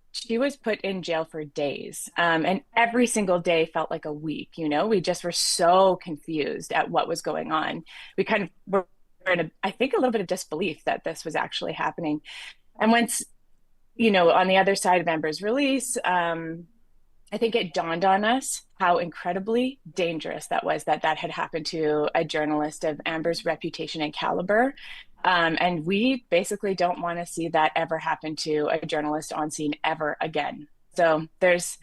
put in jail for days. And every single day felt like a week, we just were so confused at what was going on. We kind of were I think, a little bit of disbelief that this was actually happening. And once, on the other side of Amber's release, I think it dawned on us how incredibly dangerous that was, that had happened to a journalist of Amber's reputation and caliber. And we basically don't want to see that ever happen to a journalist on scene ever again. So there's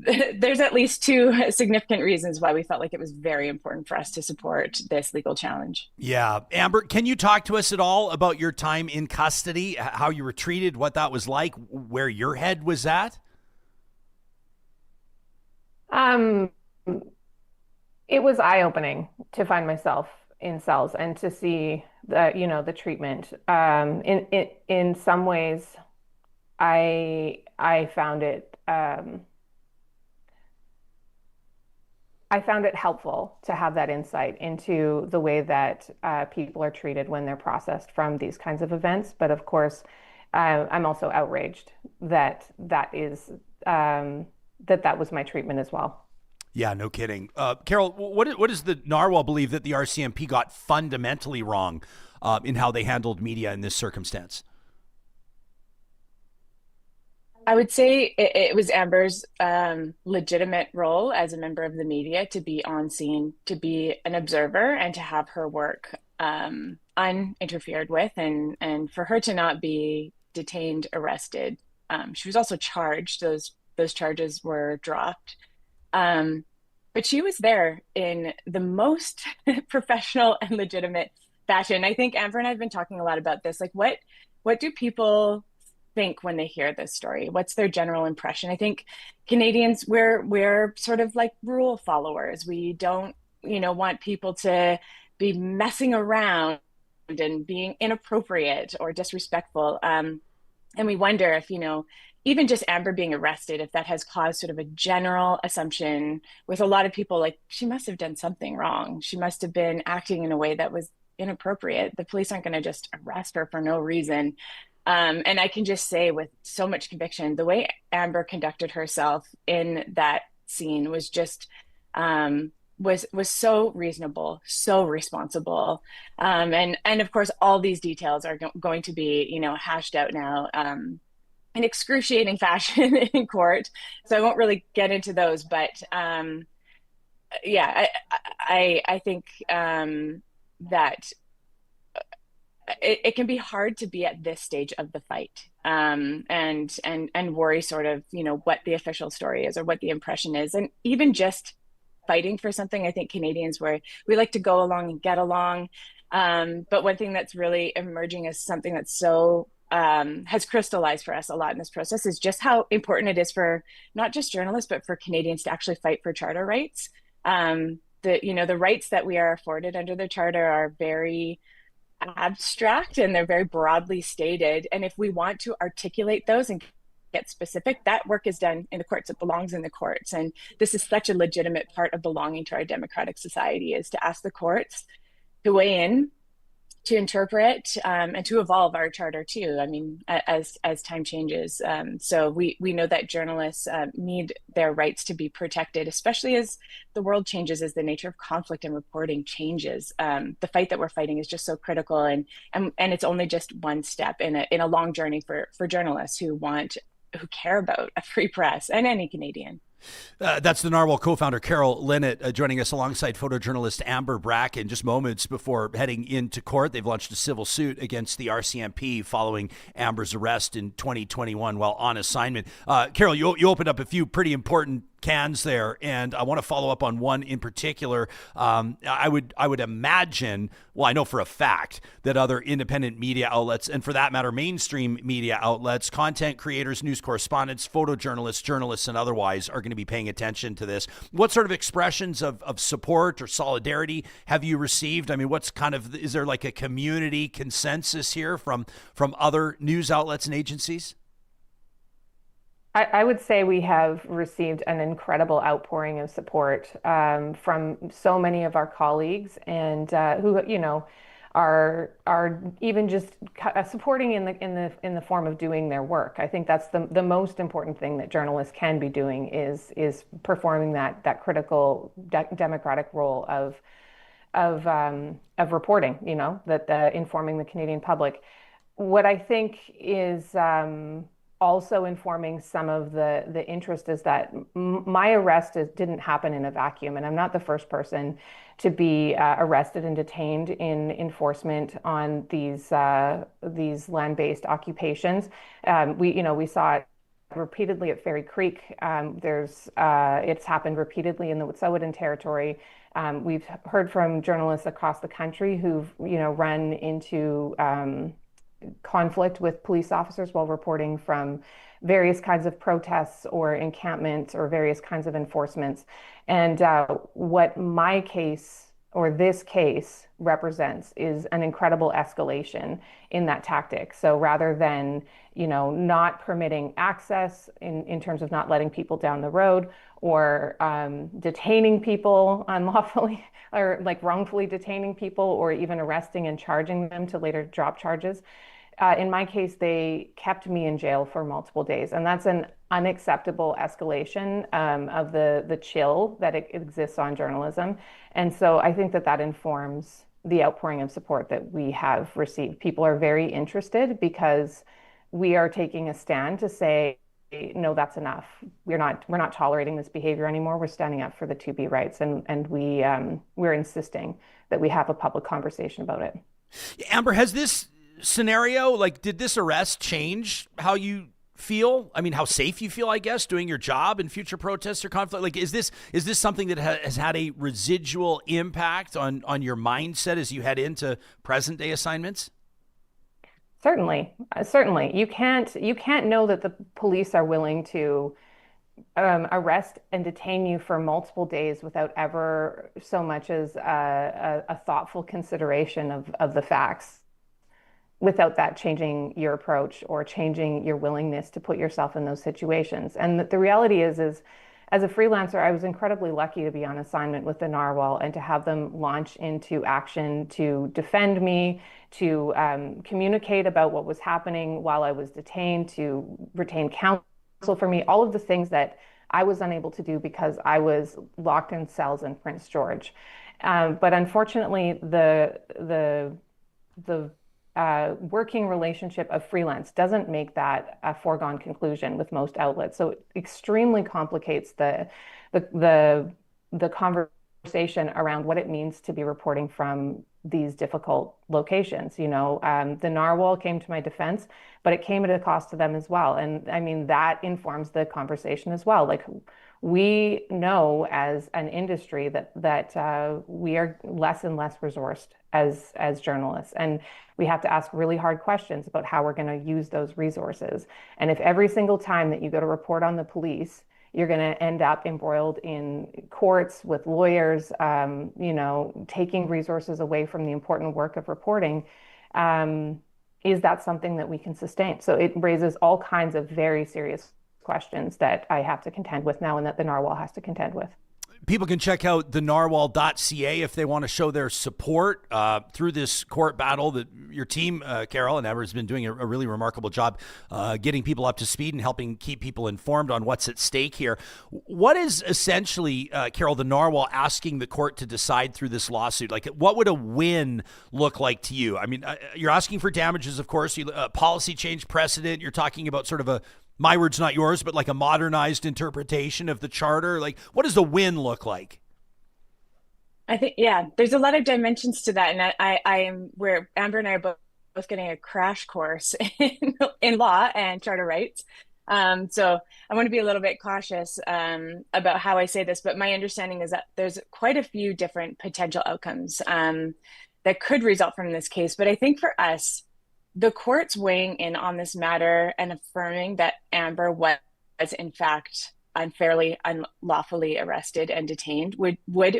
at least two significant reasons why we felt like it was very important for us to support this legal challenge. Yeah. Amber, can you talk to us at all about your time in custody, how you were treated, what that was like, where your head was at? It was eye-opening to find myself in cells and to see the treatment. In some ways, I found it helpful to have that insight into the way that people are treated when they're processed from these kinds of events. But of course, I'm also outraged that that was my treatment as well. Yeah, no kidding. Carol, what does the Narwhal believe that the RCMP got fundamentally wrong in how they handled media in this circumstance? I would say it was Amber's legitimate role as a member of the media to be on scene, to be an observer, and to have her work uninterfered with, and for her to not be detained, arrested. She was also charged. Those charges were dropped. But she was there in the most professional and legitimate fashion. I think Amber and I have been talking a lot about this. Like, what do people think when they hear this story? What's their general impression? I think Canadians, we're sort of like rule followers. We don't, want people to be messing around and being inappropriate or disrespectful. And we wonder if, even just Amber being arrested, if that has caused sort of a general assumption with a lot of people, like, she must have done something wrong. She must have been acting in a way that was inappropriate. The police aren't going to just arrest her for no reason. And I can just say with so much conviction, the way Amber conducted herself in that scene was just was so reasonable, so responsible. And of course, all these details are going to be, hashed out now in excruciating fashion in court. So I won't really get into those, but yeah, I think that it can be hard to be at this stage of the fight and worry sort of, what the official story is or what the impression is. And even just fighting for something, I think Canadians, we like to go along and get along. But one thing that's really emerging as something that's so has crystallized for us a lot in this process is just how important it is for not just journalists, but for Canadians to actually fight for charter rights. The rights that we are afforded under the charter are very abstract and they're very broadly stated. And if we want to articulate those and get specific, that work is done in the courts. It belongs in the courts. And this is such a legitimate part of belonging to our democratic society, is to ask the courts to weigh in, to interpret, and to evolve our charter too. I mean, as time changes. So we know that journalists need their rights to be protected, especially as the world changes, as the nature of conflict and reporting changes. The fight that we're fighting is just so critical, and it's only just one step in a long journey for journalists who care about a free press, and any Canadian. That's the Narwhal co-founder Carol Linnitt joining us alongside photojournalist Amber Bracken. Just moments before heading into court, they've launched a civil suit against the RCMP following Amber's arrest in 2021 while on assignment. Carol, you opened up a few pretty important cans there, and I want to follow up on one in particular. I would imagine, well, I know for a fact that other independent media outlets, and for that matter, mainstream media outlets, content creators, news correspondents, photojournalists, journalists, and otherwise are going to be paying attention to this. What sort of expressions of support or solidarity have you received? I mean, is there like a community consensus here from other news outlets and agencies? I would say we have received an incredible outpouring of support from so many of our colleagues, and who are even just supporting in the form of doing their work. I think that's the most important thing that journalists can be doing is performing that critical democratic role of of reporting, that informing the Canadian public. What I think is also informing some of the interest is that my arrest didn't happen in a vacuum, and I'm not the first person to be arrested and detained in enforcement on these land-based occupations. We saw it repeatedly at Fairy Creek. It's happened repeatedly in the Wet'suwet'en territory. We've heard from journalists across the country who've run into conflict with police officers while reporting from various kinds of protests or encampments or various kinds of enforcements. And what my case or this case represents is an incredible escalation in that tactic. So rather than, not permitting access in terms of not letting people down the road or detaining people unlawfully or like wrongfully detaining people or even arresting and charging them to later drop charges. In my case, they kept me in jail for multiple days, and that's an unacceptable escalation of the chill that exists on journalism. And so I think that informs the outpouring of support that we have received. People are very interested because we are taking a stand to say, no, that's enough. We're not tolerating this behavior anymore. We're standing up for the 2B rights, and we're insisting that we have a public conversation about it. Amber, has this scenario, did this arrest change how you feel? I mean, how safe you feel, I guess, doing your job in future protests or conflict? Is this something that has had a residual impact on your mindset as you head into present day assignments? Certainly. You can't know that the police are willing to arrest and detain you for multiple days without ever so much as a thoughtful consideration of the facts, without that changing your approach or changing your willingness to put yourself in those situations. And the reality is as a freelancer, I was incredibly lucky to be on assignment with the Narwhal and to have them launch into action to defend me, to communicate about what was happening while I was detained, to retain counsel for me, all of the things that I was unable to do because I was locked in cells in Prince George. But unfortunately, the working relationship of freelance doesn't make that a foregone conclusion with most outlets. So it extremely complicates the conversation around what it means to be reporting from these difficult locations. The Narwhal came to my defense, but it came at a cost to them as well. And I mean, that informs the conversation as well. We know as an industry that we are less and less resourced as journalists, and we have to ask really hard questions about how we're going to use those resources. And if every single time that you go to report on the police, you're going to end up embroiled in courts with lawyers, taking resources away from the important work of reporting, is that something that we can sustain? So it raises all kinds of very serious questions that I have to contend with now and that the Narwhal has to contend with. People can check out thenarwhal.ca if they want to show their support through this court battle that your team, Carol and Amber, has been doing a really remarkable job getting people up to speed and helping keep people informed on what's at stake here. What is essentially, Carol, the Narwhal asking the court to decide through this lawsuit? What would a win look like to you? I mean, you're asking for damages, of course, policy change precedent. You're talking about sort of my words, not yours, but like a modernized interpretation of the charter. What does the win look like? I think, there's a lot of dimensions to that. And I am where Amber and I are both getting a crash course in law and charter rights. So I want to be a little bit cautious about how I say this, but my understanding is that there's quite a few different potential outcomes that could result from this case. But I think for us, the courts weighing in on this matter and affirming that Amber was in fact unfairly, unlawfully arrested and detained would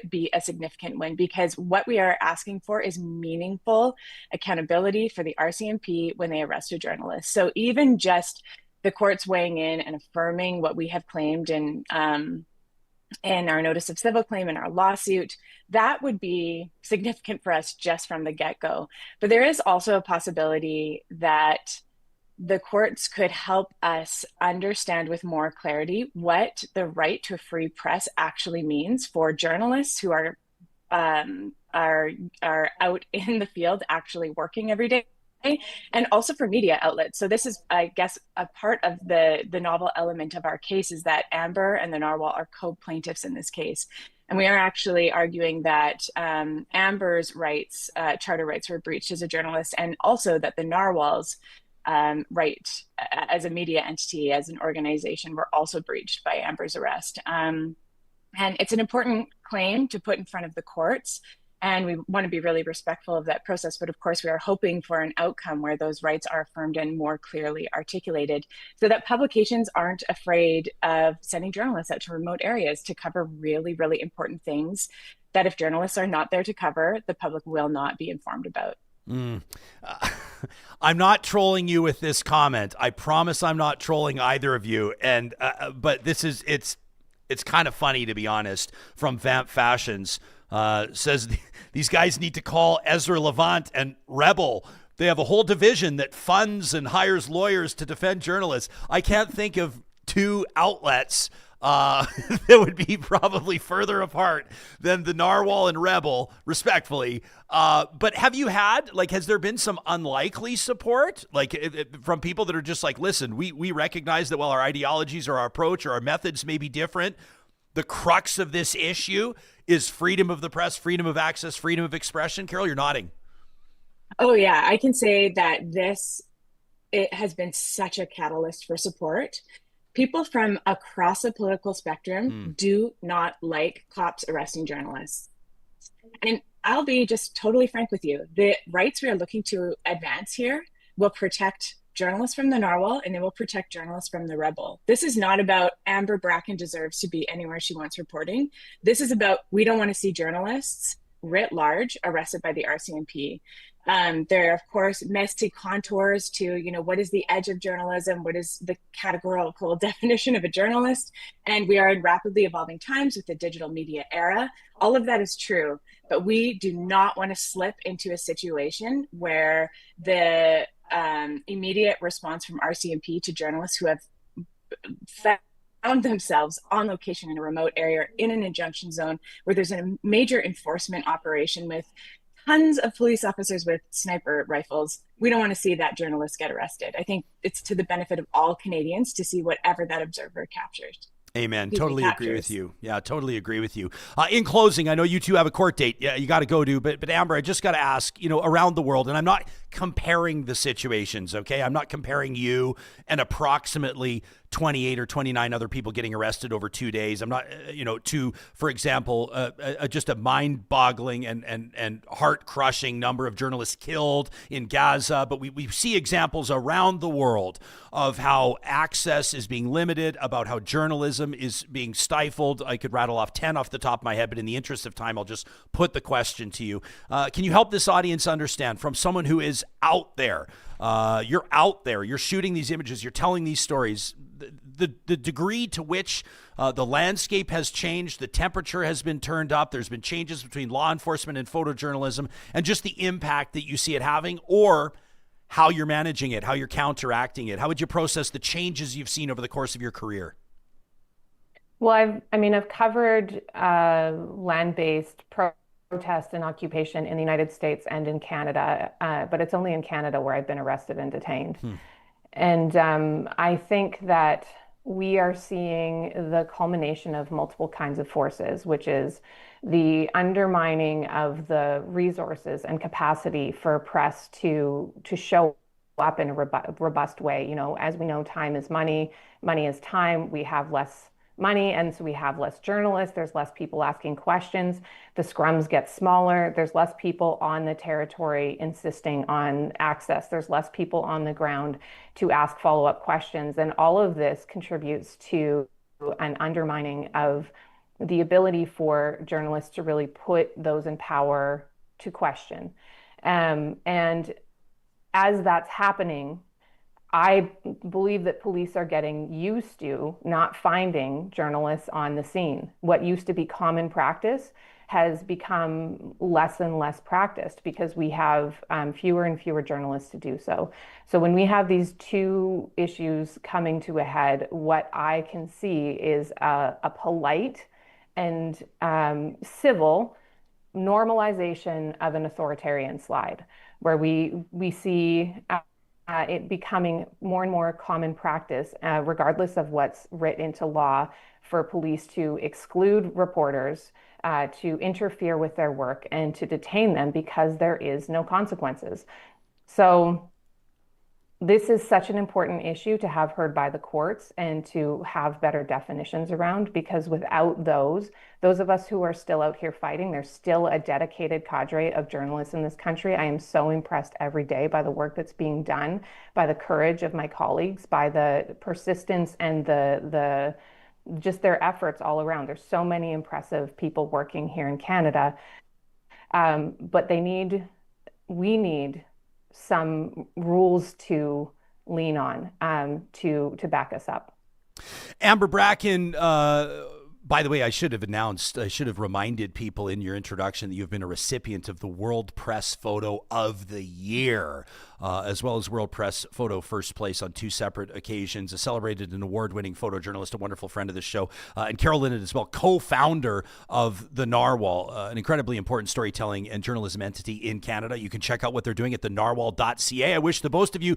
be a significant win, because what we are asking for is meaningful accountability for the RCMP when they arrest a journalist. So even just the courts weighing in and affirming what we have claimed in our notice of civil claim and our lawsuit, that would be significant for us just from the get-go. But there is also a possibility that the courts could help us understand with more clarity what the right to a free press actually means for journalists who are are out in the field actually working every day, and also for media outlets. So this is, I guess, a part of the novel element of our case is that Amber and the Narwhal are co-plaintiffs in this case. And we are actually arguing that Amber's rights, charter rights, were breached as a journalist, and also that the Narwhal's right as a media entity, as an organization, were also breached by Amber's arrest. And it's an important claim to put in front of the courts. And we want to be really respectful of that process. But of course, we are hoping for an outcome where those rights are affirmed and more clearly articulated so that publications aren't afraid of sending journalists out to remote areas to cover really, really important things that if journalists are not there to cover, the public will not be informed about. I'm not trolling you with this comment. I promise I'm not trolling either of you. And but it's kind of funny, to be honest, from Vamp Fashions. Says these guys need to call Ezra Levant and Rebel. They have a whole division that funds and hires lawyers to defend journalists. I can't think of two outlets that would be probably further apart than the Narwhal and Rebel, respectfully. But have you had, has there been some unlikely support, from people that are just like, listen, we recognize that while our ideologies or our approach or our methods may be different, the crux of this issue is freedom of the press, freedom of access, freedom of expression? Carol, you're nodding. Oh, yeah. I can say that it has been such a catalyst for support. People from across the political spectrum do not like cops arresting journalists. And I'll be just totally frank with you. The rights we are looking to advance here will protect journalists from the Narwhal, and they will protect journalists from the Rebel. This is not about Amber Bracken deserves to be anywhere she wants reporting. This is about, we don't want to see journalists writ large arrested by the RCMP. There are, of course, messy contours to, what is the edge of journalism? What is the categorical definition of a journalist? And we are in rapidly evolving times with the digital media era. All of that is true, but we do not want to slip into a situation where the immediate response from RCMP to journalists who have found themselves on location in a remote area in an injunction zone where there's a major enforcement operation with tons of police officers with sniper rifles. We don't want to see that journalist get arrested. I think it's to the benefit of all Canadians to see whatever that observer captures. Amen. Totally agree with you. Yeah, totally agree with you. In closing, I know you two have a court date. Yeah, you got to go to, but Amber, I just got to ask, around the world, and I'm not comparing the situations, okay? I'm not comparing you and approximately 28 or 29 other people getting arrested over 2 days. I'm not, for example, just a mind-boggling and heart-crushing number of journalists killed in Gaza. But we see examples around the world of how access is being limited, about how journalism is being stifled. I could rattle off 10 off the top of my head, but in the interest of time, I'll just put the question to you. Can you help this audience understand, from someone who is out there, you're out there, you're shooting these images, you're telling these stories, the degree to which the landscape has changed, the temperature has been turned up, there's been changes between law enforcement and photojournalism, and just the impact that you see it having, or how you're managing it, how you're counteracting it? How would you process the changes you've seen over the course of your career? Well, I've covered land-based protest and occupation in the United States and in Canada, but it's only in Canada where I've been arrested and detained. And I think that we are seeing the culmination of multiple kinds of forces, which is the undermining of the resources and capacity for press to show up in a robust way. As we know, time is money, money is time. We have less money, and so we have less journalists. There's less people asking questions. The scrums get smaller. There's less people on the territory insisting on access. There's less people on the ground to ask follow-up questions. And all of this contributes to an undermining of the ability for journalists to really put those in power to question. And as that's happening, I believe that police are getting used to not finding journalists on the scene. What used to be common practice has become less and less practiced because we have fewer and fewer journalists to do so. So when we have these two issues coming to a head, what I can see is a polite and civil normalization of an authoritarian slide, where we see it becoming more and more common practice, regardless of what's written into law, for police to exclude reporters, to interfere with their work, and to detain them because there is no consequences. So this is such an important issue to have heard by the courts and to have better definitions around, because without those of us who are still out here fighting, there's still a dedicated cadre of journalists in this country. I am so impressed every day by the work that's being done, by the courage of my colleagues, by the persistence and the just their efforts all around. There's so many impressive people working here in Canada, but we need some rules to lean on, to back us up. Amber Bracken, by the way, I should have reminded people in your introduction that you've been a recipient of the World Press Photo of the Year, as well as World Press Photo First Place on 2 separate occasions, a celebrated and award-winning photojournalist, a wonderful friend of the show, and Carol Linnitt as well, co-founder of The Narwhal, an incredibly important storytelling and journalism entity in Canada. You can check out what they're doing at thenarwhal.ca. I wish both of you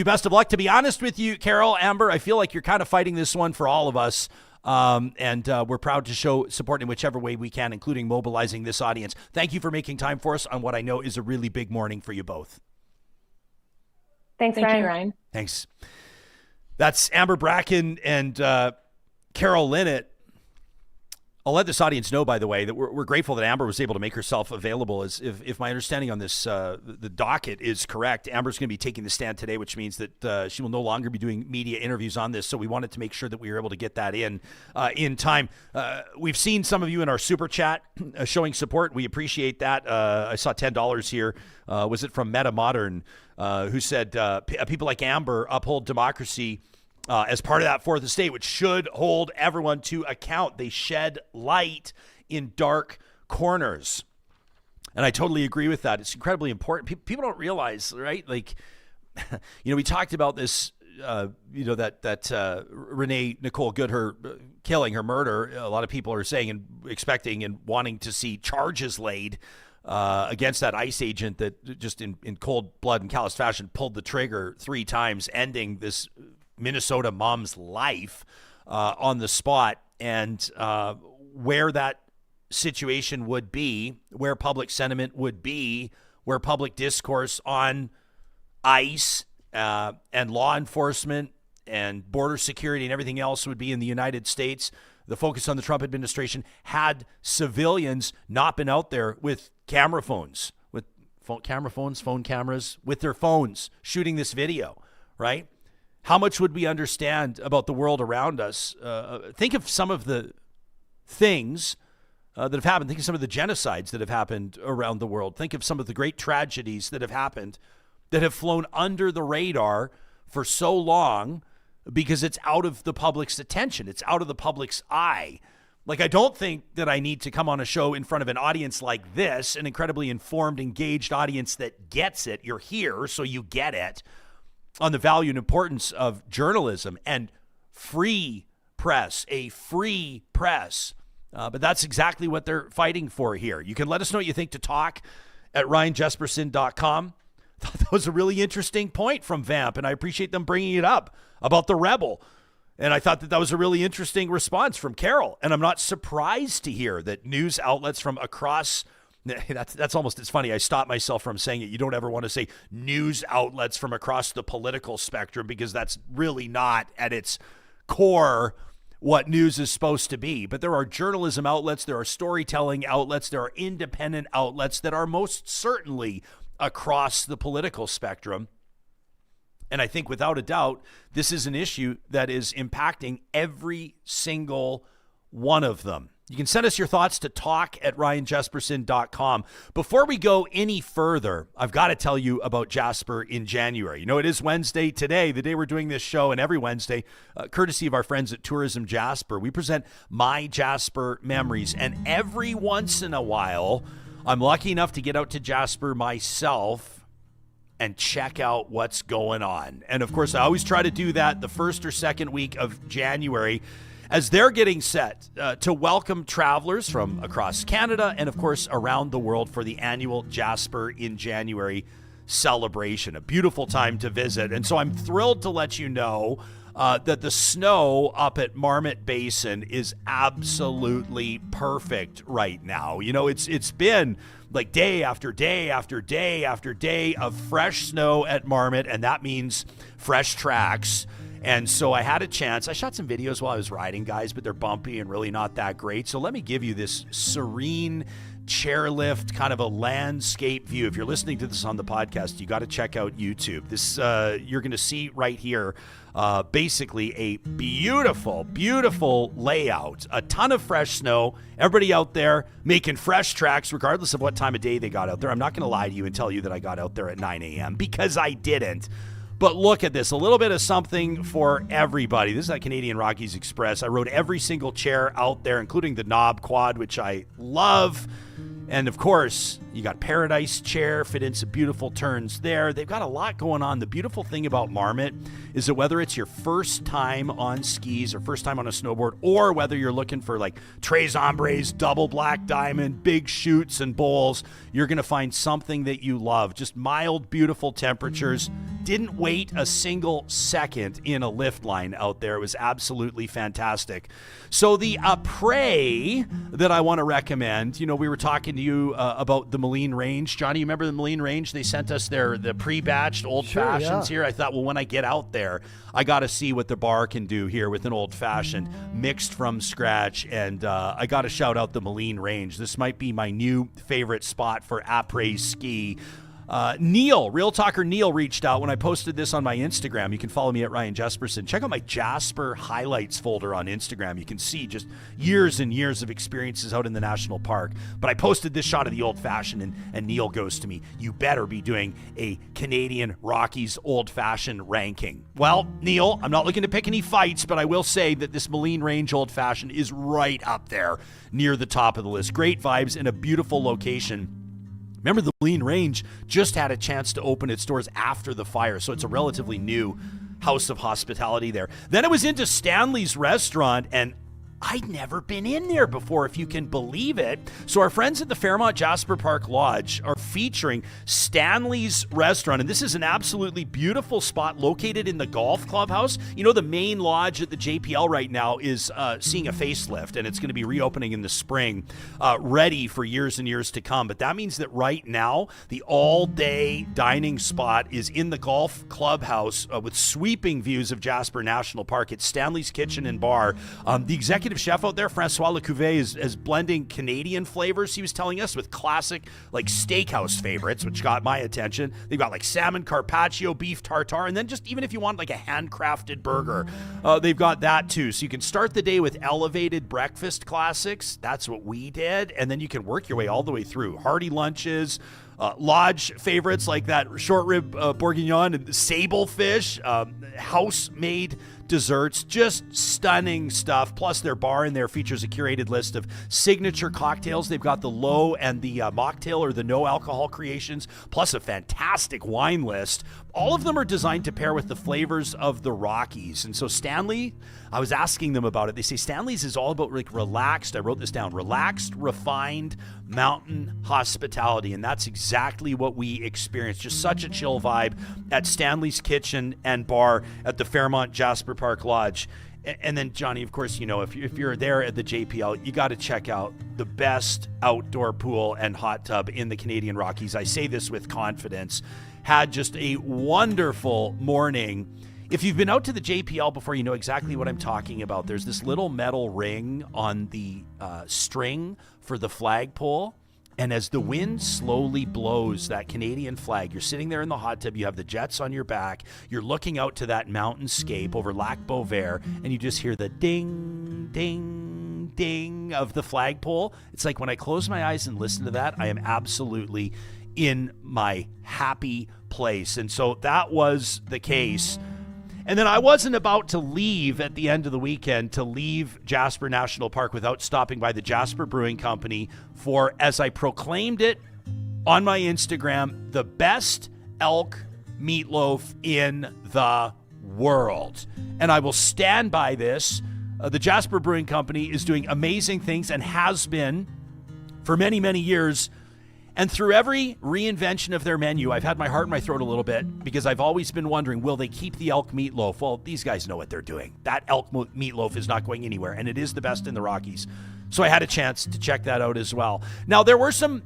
best of luck. To be honest with you, Carol, Amber, I feel like you're kind of fighting this one for all of us. And we're proud to show support in whichever way we can, including mobilizing this audience. Thank you for making time for us on what I know is a really big morning for you both. Thank you, Ryan. Thanks. That's Amber Bracken and Carol Linnitt. I'll let this audience know, by the way, that we're grateful that Amber was able to make herself available. As if my understanding on this, the docket is correct, Amber's going to be taking the stand today, which means that she will no longer be doing media interviews on this. So we wanted to make sure that we were able to get that in time. We've seen some of you in our super chat showing support. We appreciate that. I saw $10 here. Was it from Meta Modern, who said people like Amber uphold democracy as part of that fourth estate, which should hold everyone to account. They shed light in dark corners. And I totally agree with that. It's incredibly important. People don't realize, right? Like, we talked about this, that Renee Nicole Goodher killing, her murder. A lot of people are saying and expecting and wanting to see charges laid against that ICE agent that just in cold blood and callous fashion pulled the trigger 3 times, ending this Minnesota mom's life on the spot. And where that situation would be, where public sentiment would be, where public discourse on ICE and law enforcement and border security and everything else would be in the United States, the focus on the Trump administration, had civilians not been out there with phone cameras, with their phones shooting this video, right? How much would we understand about the world around us? Think of some of the things that have happened. Think of some of the genocides that have happened around the world. Think of some of the great tragedies that have happened that have flown under the radar for so long because it's out of the public's attention. It's out of the public's eye. Like, I don't think that I need to come on a show in front of an audience like this, an incredibly informed, engaged audience that gets it. You're here, so you get it, on the value and importance of journalism and free press, a free press. But that's exactly what they're fighting for here. You can let us know what you think to talk at ryanjesperson.com. I thought that was a really interesting point from Vamp, and I appreciate them bringing it up about the Rebel. And I thought that was a really interesting response from Carol. And I'm not surprised to hear that news outlets from across that's almost, it's funny. I stopped myself from saying it. You don't ever want to say news outlets from across the political spectrum, because that's really not at its core what news is supposed to be. But there are journalism outlets, there are storytelling outlets, there are independent outlets that are most certainly across the political spectrum. And I think without a doubt, this is an issue that is impacting every single one of them. You can send us your thoughts to talk@ryanjesperson.com. Before we go any further, I've got to tell you about Jasper in January. It is Wednesday today, the day we're doing this show, and every Wednesday, courtesy of our friends at Tourism Jasper, we present My Jasper Memories. And every once in a while, I'm lucky enough to get out to Jasper myself and check out what's going on. And of course, I always try to do that the first or second week of January. as they're getting set to welcome travelers from across Canada and, of course, around the world for the annual Jasper in January celebration. A beautiful time to visit. And so I'm thrilled to let you know that the snow up at Marmot Basin is absolutely perfect right now. You know, it's been like day after day after day after day of fresh snow at Marmot, and that means fresh tracks. And so I had a chance. I shot some videos while I was riding, guys, but they're bumpy and really not that great. So let me give you this serene chairlift, kind of a landscape view. If you're listening to this on the podcast, you got to check out YouTube. This you're going to see right here, basically a beautiful, beautiful layout. A ton of fresh snow. Everybody out there making fresh tracks, regardless of what time of day they got out there. I'm not going to lie to you and tell you that I got out there at 9 a.m. because I didn't. But look at this, a little bit of something for everybody. This is at Canadian Rockies Express. I rode every single chair out there, including the knob quad, which I love. And of course, you got Paradise Chair, fit in some beautiful turns there. They've got a lot going on. The beautiful thing about Marmot is that whether it's your first time on skis or first time on a snowboard, or whether you're looking for like Tres Hombres, double black diamond, big chutes and bowls, you're going to find something that you love. Just mild, beautiful temperatures. Didn't wait a single second in a lift line out there. It was absolutely fantastic. So the après that I want to recommend, you know, we were talking to you about the Moline Range. Johnny, you remember the Moline Range? They sent us the pre-batched old fashions here. I thought, well, when I get out there, I got to see what the bar can do here with an old fashioned mixed from scratch. And I got to shout out the Moline Range. This might be my new favorite spot for après ski. Neil, Real Talker Neil, reached out when I posted this on my Instagram. You can follow me at Ryan Jesperson. Check out my Jasper highlights folder on Instagram. You can see just years and years of experiences out in the national park. But I posted this shot of the old fashioned, and Neil goes to me, you better be doing a Canadian Rockies old fashioned ranking. Well, Neil, I'm not looking to pick any fights, but I will say that this Moline Range old fashioned is right up there near the top of the list. Great vibes in a beautiful location. Remember, the Moline Range just had a chance to open its doors after the fire, so it's a relatively new house of hospitality there. Then it was into Stanley's restaurant, and I'd never been in there before, if you can believe it. So our friends at the Fairmont Jasper Park Lodge are featuring Stanley's Restaurant, and this is an absolutely beautiful spot located in the golf clubhouse. You know, the main lodge at the JPL right now is seeing a facelift, and it's going to be reopening in the spring, ready for years and years to come. But that means that right now, the all-day dining spot is in the golf clubhouse with sweeping views of Jasper National Park. It's Stanley's Kitchen and Bar. The executive chef out there, Francois Lecouvet, is blending Canadian flavors, he was telling us, with classic like steakhouse favorites, which got my attention. They've got like salmon carpaccio, beef tartare, and then just even if you want like a handcrafted burger, they've got that too. So you can start the day with elevated breakfast classics. That's what we did. And then you can work your way all the way through hearty lunches, lodge favorites like that short rib bourguignon and sable fish, house-made desserts, just stunning stuff. Plus their bar in there features a curated list of signature cocktails. They've got the low and the mocktail or the no alcohol creations, plus a fantastic wine list. All of them are designed to pair with the flavors of the Rockies. And so Stanley, I was asking them about it. They say Stanley's is all about like relaxed, I wrote this down, relaxed, refined mountain hospitality. And that's exactly what we experienced. Just such a chill vibe at Stanley's Kitchen and Bar at the Fairmont Jasper Park Lodge. And then, Johnny, of course, you know, if you're there at the JPL, you got to check out the best outdoor pool and hot tub in the Canadian Rockies. I say this with confidence. Had just a wonderful morning. If you've been out to the JPL before, you know exactly what I'm talking about. There's this little metal ring on the string for the flagpole. And as the wind slowly blows that Canadian flag, you're sitting there in the hot tub, you have the jets on your back, you're looking out to that mountainscape over Lac Beauvert, and you just hear the ding, ding, ding of the flagpole. It's like when I close my eyes and listen to that, I am absolutely in my happy place. And so that was the case. And then I wasn't about to leave at the end of the weekend to leave Jasper National Park without stopping by the Jasper Brewing Company for, as I proclaimed it on my Instagram, the best elk meatloaf in the world. And I will stand by this. The Jasper Brewing Company is doing amazing things and has been for many, many years. And through every reinvention of their menu, I've had my heart in my throat a little bit because I've always been wondering, will they keep the elk meatloaf? Well, these guys know what they're doing. That elk meatloaf is not going anywhere, and it is the best in the Rockies. So I had a chance to check that out as well. Now, there were some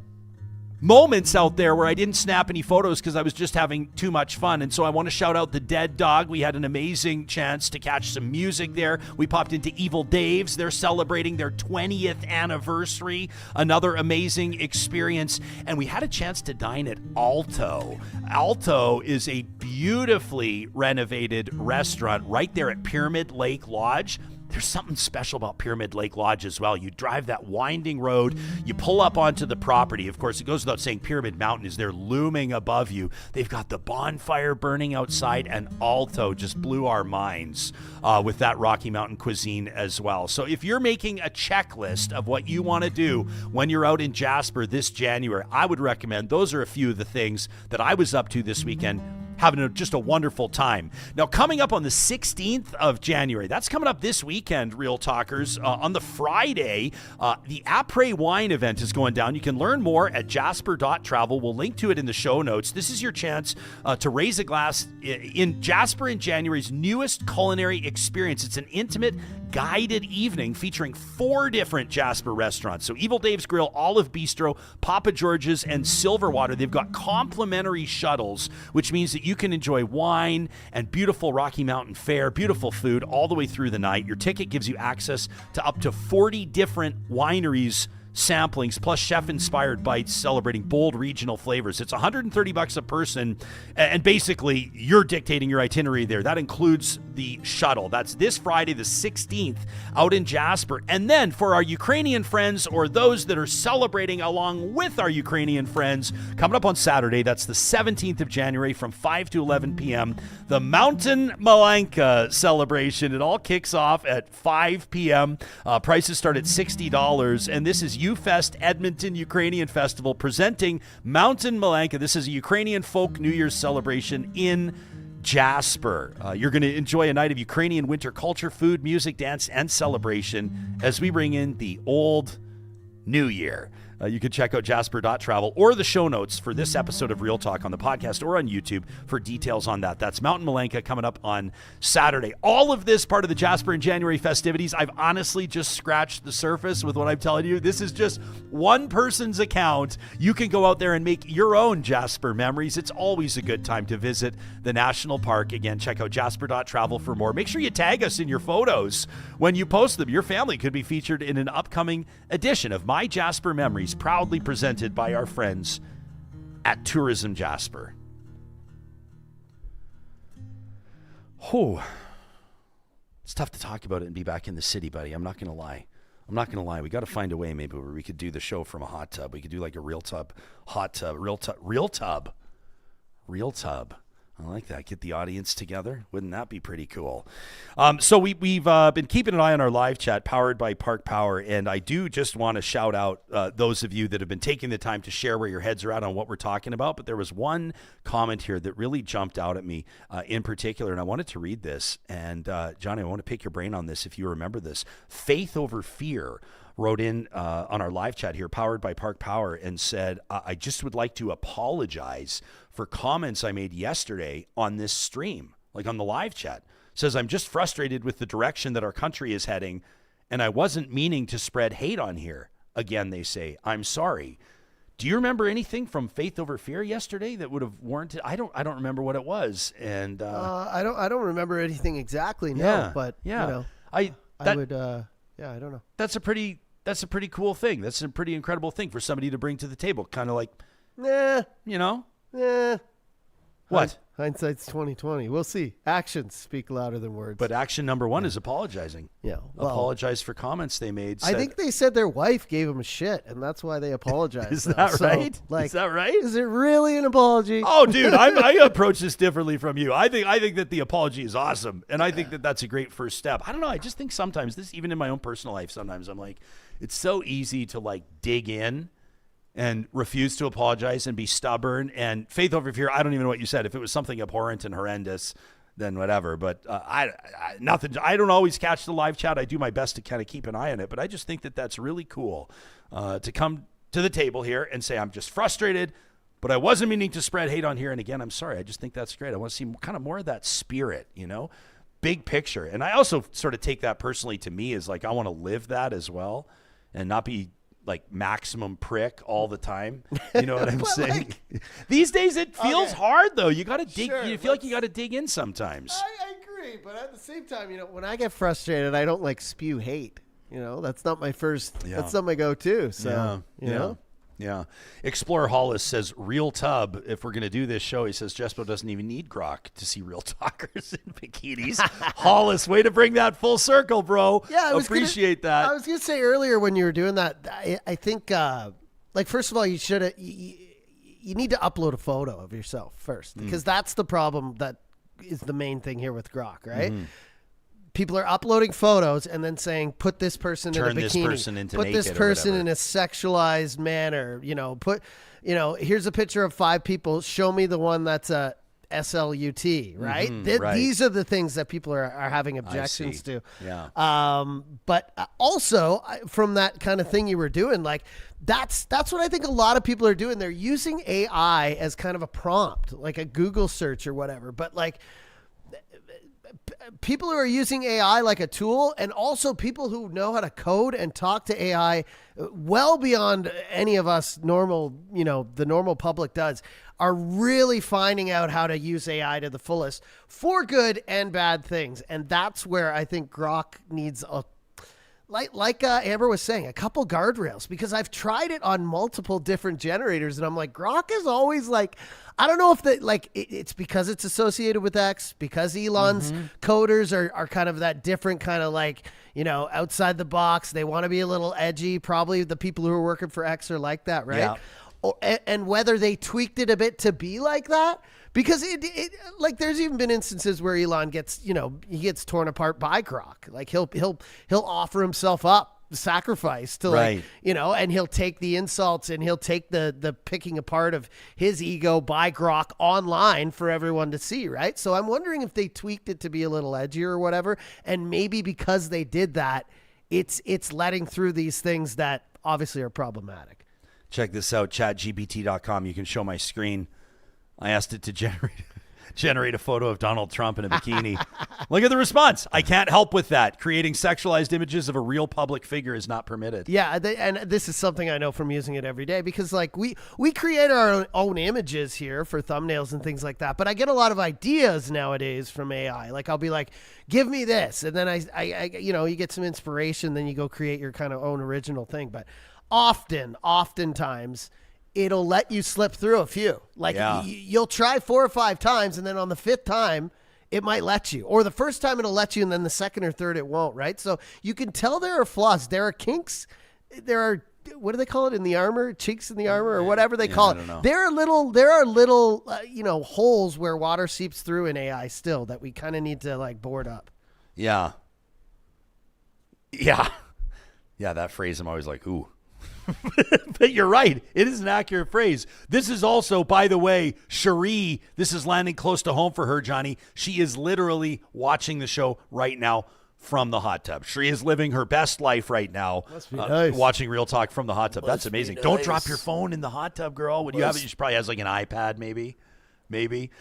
moments out there where I didn't snap any photos because I was just having too much fun. And so I want to shout out the Dead Dog. We had an amazing chance to catch some music there. We popped into Evil Dave's. They're celebrating their 20th anniversary. Another amazing experience. And we had a chance to dine at Alto. Alto is a beautifully renovated restaurant right there at Pyramid Lake Lodge. There's something special about Pyramid Lake Lodge as well. You drive that winding road, you pull up onto the property. Of course, it goes without saying Pyramid Mountain is there looming above you. They've got the bonfire burning outside, and Alto just blew our minds with that Rocky Mountain cuisine as well. So if you're making a checklist of what you want to do when you're out in Jasper this January, I would recommend those are a few of the things that I was up to this weekend. Having just a wonderful time. Now, coming up on the 16th of January, that's coming up this weekend, Real Talkers. On the Friday, the Après Wine event is going down. You can learn more at jasper.travel. We'll link to it in the show notes. This is your chance to raise a glass in Jasper in January's newest culinary experience. It's an intimate, guided evening featuring 4 different Jasper restaurants. So Evil Dave's Grill, Olive Bistro, Papa George's, and Silverwater. They've got complimentary shuttles, which means that you can enjoy wine and beautiful Rocky Mountain fare, beautiful food all the way through the night. Your ticket gives you access to up to 40 different wineries samplings, plus chef-inspired bites celebrating bold regional flavors. It's $130 a person, and basically you're dictating your itinerary there. That includes the shuttle. That's this Friday, the 16th, out in Jasper. And then for our Ukrainian friends or those that are celebrating along with our Ukrainian friends, coming up on Saturday, that's the 17th of January from 5 to 11 p.m., the Mountain Malanka celebration. It all kicks off at 5 p.m. Prices start at $60, and this is UFest Edmonton Ukrainian Festival presenting Mountain Malanka. This is a Ukrainian folk New Year's celebration in Jasper. You're going to enjoy a night of Ukrainian winter culture, food, music, dance, and celebration as we bring in the old New Year. You can check out jasper.travel or the show notes for this episode of Real Talk on the podcast or on YouTube for details on that. That's Mountain Malanka coming up on Saturday. All of this part of the Jasper in January festivities. I've honestly just scratched the surface with what I'm telling you. This is just one person's account. You can go out there and make your own Jasper memories. It's always a good time to visit the national park. Again, check out jasper.travel for more. Make sure you tag us in your photos when you post them. Your family could be featured in an upcoming edition of My Jasper Memories, proudly presented by our friends at Tourism Jasper. Oh, it's tough to talk about it and be back in the city, buddy. I'm not going to lie. We got to find a way maybe where we could do the show from a hot tub. We could do like a real tub. I like that. Get the audience together. Wouldn't that be pretty cool? So we've been keeping an eye on our live chat powered by Park Power. And I do just want to shout out those of you that have been taking the time to share where your heads are at on what we're talking about. But there was one comment here that really jumped out at me in particular. And I wanted to read this. And Johnny, I want to pick your brain on this if you remember this. Faith Over Fear wrote in on our live chat here, powered by Park Power, and said, I just would like to apologize for comments I made yesterday on this stream, like on the live chat. Says, I'm just frustrated with the direction that our country is heading, and I wasn't meaning to spread hate on here. Again, they say, I'm sorry. Do you remember anything from Faith Over Fear yesterday that would have warranted? I don't remember what it was. And I don't remember anything exactly, no, but you know, I don't know. That's a pretty cool thing. That's a pretty incredible thing for somebody to bring to the table. Kind of like, you know? What? Hindsight's 20/20. We'll see. Actions speak louder than words. But action number one is apologizing. Yeah. Well, apologize for comments they made. I think they said their wife gave them shit, and that's why they apologized. Is that right? Like, is that right? Is it really an apology? Oh, dude, I approach this differently from you. I think that the apology is awesome, and I think that that's a great first step. I don't know. I just think sometimes this, even in my own personal life, sometimes I'm like, it's so easy to like dig in and refuse to apologize and be stubborn. And Faith Over Fear, I don't even know what you said. If it was something abhorrent and horrendous, then whatever. But nothing. I don't always catch the live chat. I do my best to kind of keep an eye on it. But I just think that that's really cool to come to the table here and say, I'm just frustrated, but I wasn't meaning to spread hate on here. And again, I'm sorry. I just think that's great. I want to see kind of more of that spirit, big picture. And I also sort of take that personally to me as like, I want to live that as well and not be like maximum prick all the time. You know what I'm saying? These days it feels hard though. You got to dig. You feel like you got to dig in sometimes. I agree. But at the same time, when I get frustrated, I don't like spew hate. That's not my first, that's not my go-to. So, Yeah. Explorer Hollis says, real tub, if we're going to do this show, he says, Jespo doesn't even need grok to see real talkers in bikinis. Hollis, way to bring that full circle, bro. Yeah, I appreciate that. I was going to say earlier when you were doing that, I think, first of all, you need to upload a photo of yourself first, because that's the problem that is the main thing here with grok, right? Mm-hmm. People are uploading photos and then saying, put this person in a bikini. Turn this person into put naked this person or in a sexualized manner. Here's a picture of 5 people. Show me the one that's a SLUT, right? Right. These are the things that people are having objections to. Yeah. But also from that kind of thing you were doing, like that's what I think a lot of people are doing. They're using AI as kind of a prompt, like a Google search or whatever. But like, people who are using AI like a tool, and also people who know how to code and talk to AI well beyond any of us normal, the normal public does, are really finding out how to use AI to the fullest for good and bad things. And that's where I think grok needs like Amber was saying, a couple guardrails, because I've tried it on multiple different generators and I'm like, grok is always like, I don't know if it's because it's associated with X, because Elon's coders are kind of that different kind of like, outside the box. They want to be a little edgy. Probably the people who are working for X are like that, right? Yeah. And whether they tweaked it a bit to be like that, because it there's even been instances where Elon gets, he gets torn apart by grok. Like he'll offer himself up, sacrifice to and he'll take the insults and he'll take the picking apart of his ego by grok online for everyone to see, right? So I'm wondering if they tweaked it to be a little edgier or whatever, and maybe because they did that, it's letting through these things that obviously are problematic. Check this out, chatgpt.com. You can show my screen. I asked it to generate a photo of Donald Trump in a bikini. Look at the response. I can't help with that. Creating sexualized images of a real public figure is not permitted. Yeah, and this is something I know from using it every day, because like we create our own images here for thumbnails and things like that. But I get a lot of ideas nowadays from AI. Like I'll be like, give me this, and then I you get some inspiration, then you go create your kind of own original thing. But oftentimes, it'll let you slip through a few. Like you'll try 4 or 5 times, and then on the 5th time, it might let you. Or the first time it'll let you, and then the second or third it won't, right? So you can tell there are flaws. There are kinks. There are, what do they call it in the armor? Chinks in the armor, or whatever they call it. There are little holes where water seeps through in AI still that we kind of need to like board up. Yeah, that phrase I'm always like, ooh. But you're right. It is an accurate phrase. This is also, by the way, Cherie, this is landing close to home for her, Johnny. She is literally watching the show right now from the hot tub. Cherie is living her best life right now. Must be nice. Watching Real Talk from the hot tub. That's amazing. Nice. Don't drop your phone in the hot tub, girl. Would you have it? She probably has like an iPad, maybe.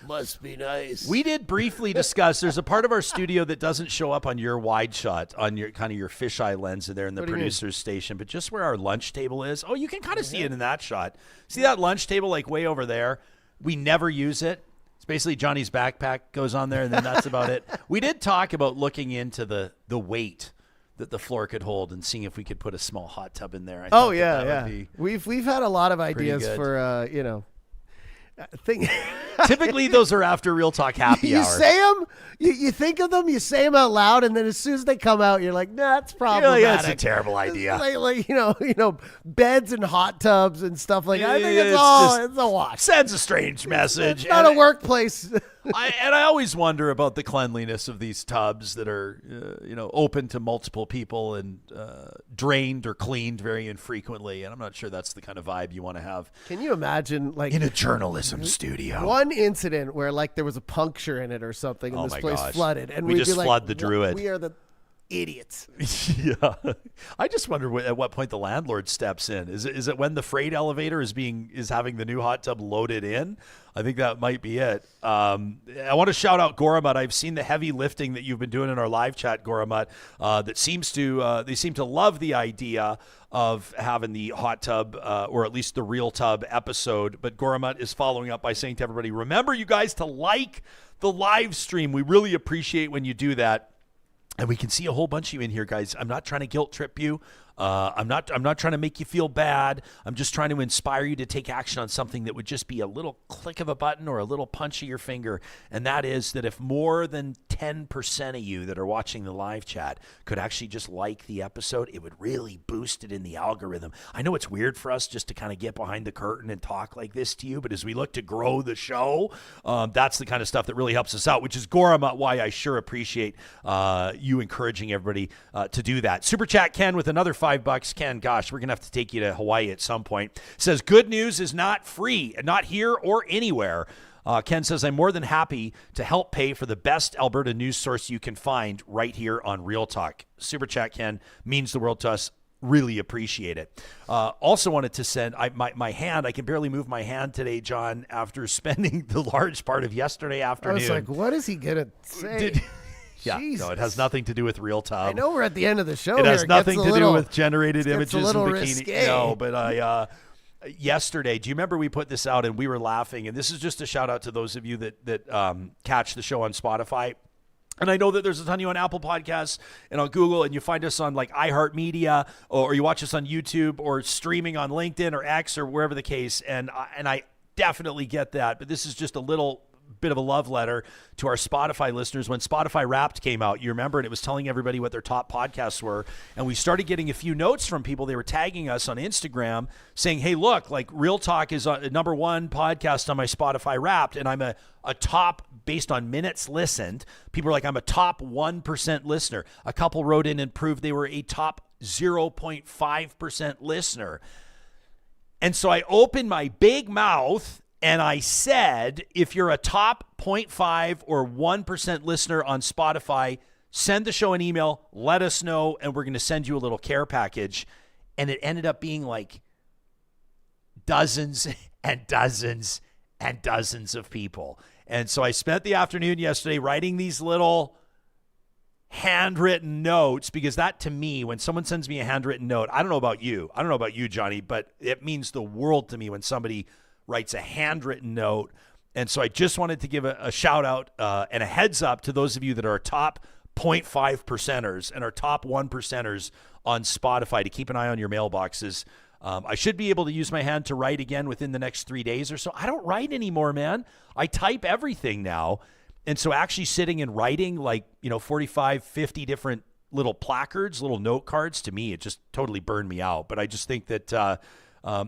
Must be nice. We did briefly discuss, there's a part of our studio that doesn't show up on your wide shot, on your kind of your fisheye lens there in the producer's station, but just where our lunch table is. Oh, you can kind of see it in that shot. See that lunch table like way over there? We never use it. It's basically Johnny's backpack goes on there, and then that's about it. We did talk about looking into the weight that the floor could hold and seeing if we could put a small hot tub in there. We've had a lot of ideas for Typically those are after Real Talk happy hour. You say them, you think of them, you say them out loud, and then as soon as they come out, you're like, nah, that's problematic. That's a terrible idea. Like beds and hot tubs and stuff like that. I think it's a wash. Sends a strange message. It's not a workplace I always wonder about the cleanliness of these tubs that are, open to multiple people and drained or cleaned very infrequently. And I'm not sure that's the kind of vibe you want to have. Can you imagine, like, in a journalism studio? One incident where, like, there was a puncture in it or something, and this place flooded, and we we'd just be like, flood the Druid. We are the idiots. Yeah, I just wonder at what point the landlord steps in. Is it when the freight elevator is having the new hot tub loaded in? I think that might be it. I want to shout out Goramut. I've seen the heavy lifting that you've been doing in our live chat, Goramut. That seems to they seem to love the idea of having the hot tub or at least the real tub episode. But Goramut is following up by saying to everybody, remember, you guys, to like the live stream. We really appreciate when you do that. And we can see a whole bunch of you in here, guys. I'm not trying to guilt trip you. I'm not trying to make you feel bad. I'm just trying to inspire you to take action on something that would just be a little click of a button or a little punch of your finger. And that is that if more than 10% of you that are watching the live chat could actually just like the episode, it would really boost it in the algorithm. I know it's weird for us just to kind of get behind the curtain and talk like this to you, but as we look to grow the show, that's the kind of stuff that really helps us out, which is Goramut, why I sure appreciate you encouraging everybody to do that. Super Chat Ken with another $5. Ken, gosh, we're going to have to take you to Hawaii at some point. Says, good news is not free, not here or anywhere. Ken says, I'm more than happy to help pay for the best Alberta news source you can find right here on Real Talk. Super Chat Ken means the world to us. Really appreciate it. Also wanted to send my hand. I can barely move my hand today, John, after spending the large part of yesterday afternoon. I was like, what is he going to say? Yeah, Jesus. No, it has nothing to do with Real Tub. I know we're at the end of the show. It has here. nothing to do with generated images and bikini. Risque. No, but yesterday, do you remember we put this out and we were laughing? And this is just a shout out to those of you that catch the show on Spotify. And I know that there's a ton of you on Apple Podcasts and on Google, and you find us on like iHeartMedia, or you watch us on YouTube or streaming on LinkedIn or X or wherever the case. And I definitely get that, but this is just a little bit of a love letter to our Spotify listeners. When Spotify Wrapped came out, you remember, and it was telling everybody what their top podcasts were, and we started getting a few notes from people. They were tagging us on Instagram saying, hey, look, like Real Talk is a #1 podcast on my Spotify Wrapped, and I'm a top, based on minutes listened. People are like, I'm a top 1% listener. A couple wrote in and proved they were a top 0.5% listener. And so I opened my big mouth and I said, if you're a top 0.5 or 1% listener on Spotify, send the show an email, let us know, and we're going to send you a little care package. And it ended up being like dozens and dozens and dozens of people. And so I spent the afternoon yesterday writing these little handwritten notes, because that, to me, when someone sends me a handwritten note, I don't know about you, Johnny, but it means the world to me when somebody writes a handwritten note. And so I just wanted to give a shout out and a heads up to those of you that are top 0.5%ers and our top 1%ers on Spotify to keep an eye on your mailboxes. I should be able to use my hand to write again within the next 3 days or so. I don't write anymore, man. I type everything now. And so actually sitting and writing 45, 50 different little placards, little note cards, to me, it just totally burned me out. But I just think that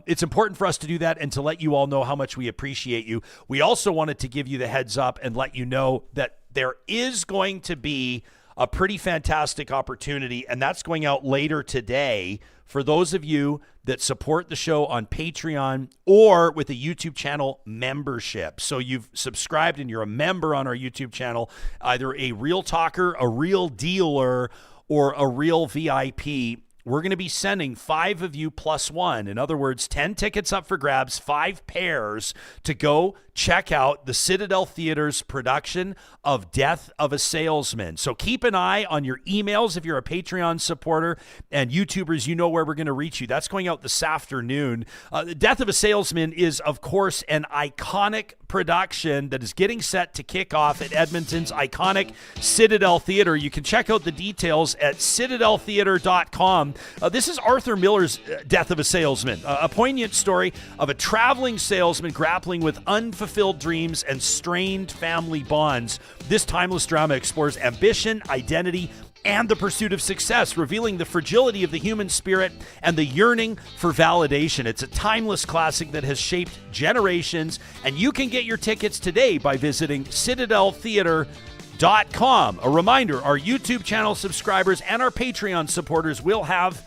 it's important for us to do that and to let you all know how much we appreciate you. We also wanted to give you the heads up and let you know that there is going to be a pretty fantastic opportunity, and that's going out later today for those of you that support the show on Patreon or with a YouTube channel membership. So you've subscribed and you're a member on our YouTube channel, either a Real Talker, a Real Dealer, or a Real VIP. We're going to be sending 5 of you plus 1. In other words, 10 tickets up for grabs, 5 pairs to go check out the Citadel Theater's production of Death of a Salesman. So keep an eye on your emails if you're a Patreon supporter, and YouTubers, you know where we're going to reach you. That's going out this afternoon. The Death of a Salesman is, of course, an iconic production that is getting set to kick off at Edmonton's iconic Citadel Theater. You can check out the details at citadeltheater.com. This is Arthur Miller's Death of a Salesman, a poignant story of a traveling salesman grappling with unfulfilled dreams and strained family bonds. This timeless drama explores ambition, identity, and the pursuit of success, revealing the fragility of the human spirit and the yearning for validation. It's a timeless classic that has shaped generations, and you can get your tickets today by visiting citadeltheater.com. A reminder, our YouTube channel subscribers and our Patreon supporters will have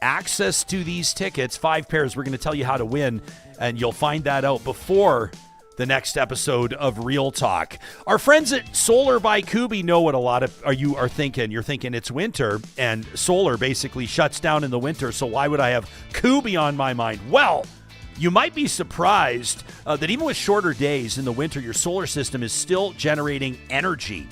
access to these tickets, 5 pairs. We're going to tell you how to win, and you'll find that out before the next episode of Real Talk. Our friends at Solar by Kuby know what a lot of you are thinking. You're thinking it's winter, and solar basically shuts down in the winter, so why would I have Kuby on my mind? Well, you might be surprised that even with shorter days in the winter, your solar system is still generating energy.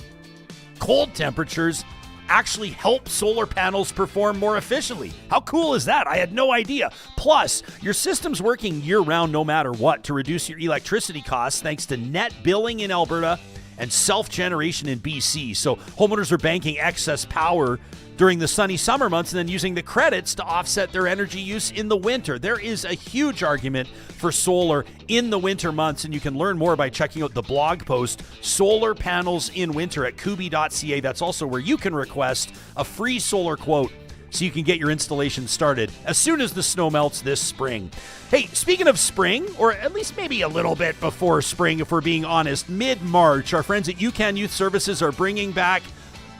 Cold temperatures actually help solar panels perform more efficiently. How cool is that? I had no idea. Plus, your system's working year-round no matter what to reduce your electricity costs thanks to net billing in Alberta and self-generation in BC. So homeowners are banking excess power during the sunny summer months and then using the credits to offset their energy use in the winter. There is a huge argument for solar in the winter months, and you can learn more by checking out the blog post, Solar Panels in Winter, at kuby.ca. That's also where you can request a free solar quote so you can get your installation started as soon as the snow melts this spring. Hey, speaking of spring, or at least maybe a little bit before spring, if we're being honest, mid-March, our friends at UCAN Youth Services are bringing back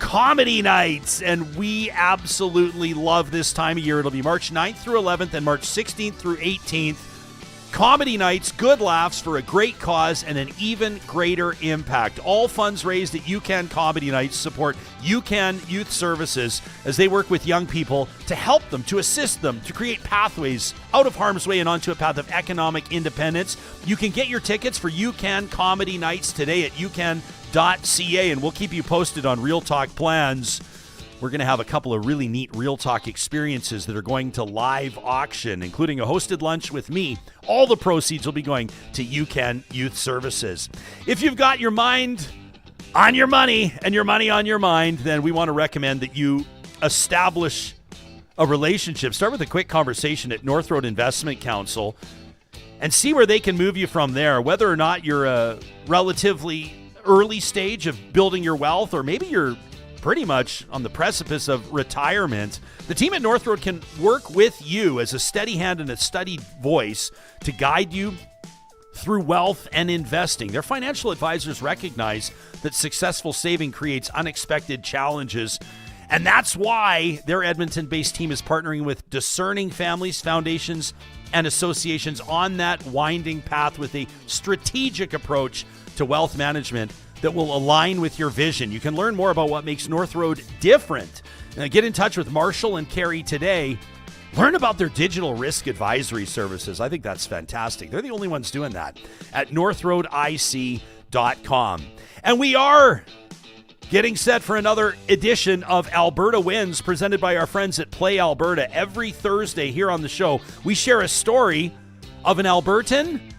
comedy nights, and we absolutely love this time of year. It'll be March 9th through 11th and March 16th through 18th. Comedy nights, good laughs for a great cause and an even greater impact. All funds raised at UCAN Comedy Nights support UCAN Youth Services as they work with young people to help them, to assist them, to create pathways out of harm's way and onto a path of economic independence. You can get your tickets for UCAN Comedy Nights today at ucan.ca, and we'll keep you posted on Real Talk plans. We're going to have a couple of really neat Real Talk experiences that are going to live auction, including a hosted lunch with me. All the proceeds will be going to UCAN Youth Services. If you've got your mind on your money and your money on your mind, then we want to recommend that you establish a relationship. Start with a quick conversation at North Road Investment Council and see where they can move you from there, whether or not you're a relatively early stage of building your wealth, or maybe you're pretty much on the precipice of retirement. The team at North Road can work with you as a steady hand and a studied voice to guide you through wealth and investing. Their financial advisors recognize that successful saving creates unexpected challenges, and that's why their Edmonton-based team is partnering with discerning families, foundations, and associations on that winding path with a strategic approach to wealth management that will align with your vision. You can learn more about what makes North Road different. Get in touch with Marshall and Carrie today. Learn about their digital risk advisory services. I think that's fantastic. They're the only ones doing that at northroadic.com. And we are getting set for another edition of Alberta Wins, presented by our friends at Play Alberta. Every Thursday here on the show, we share a story of an Albertan,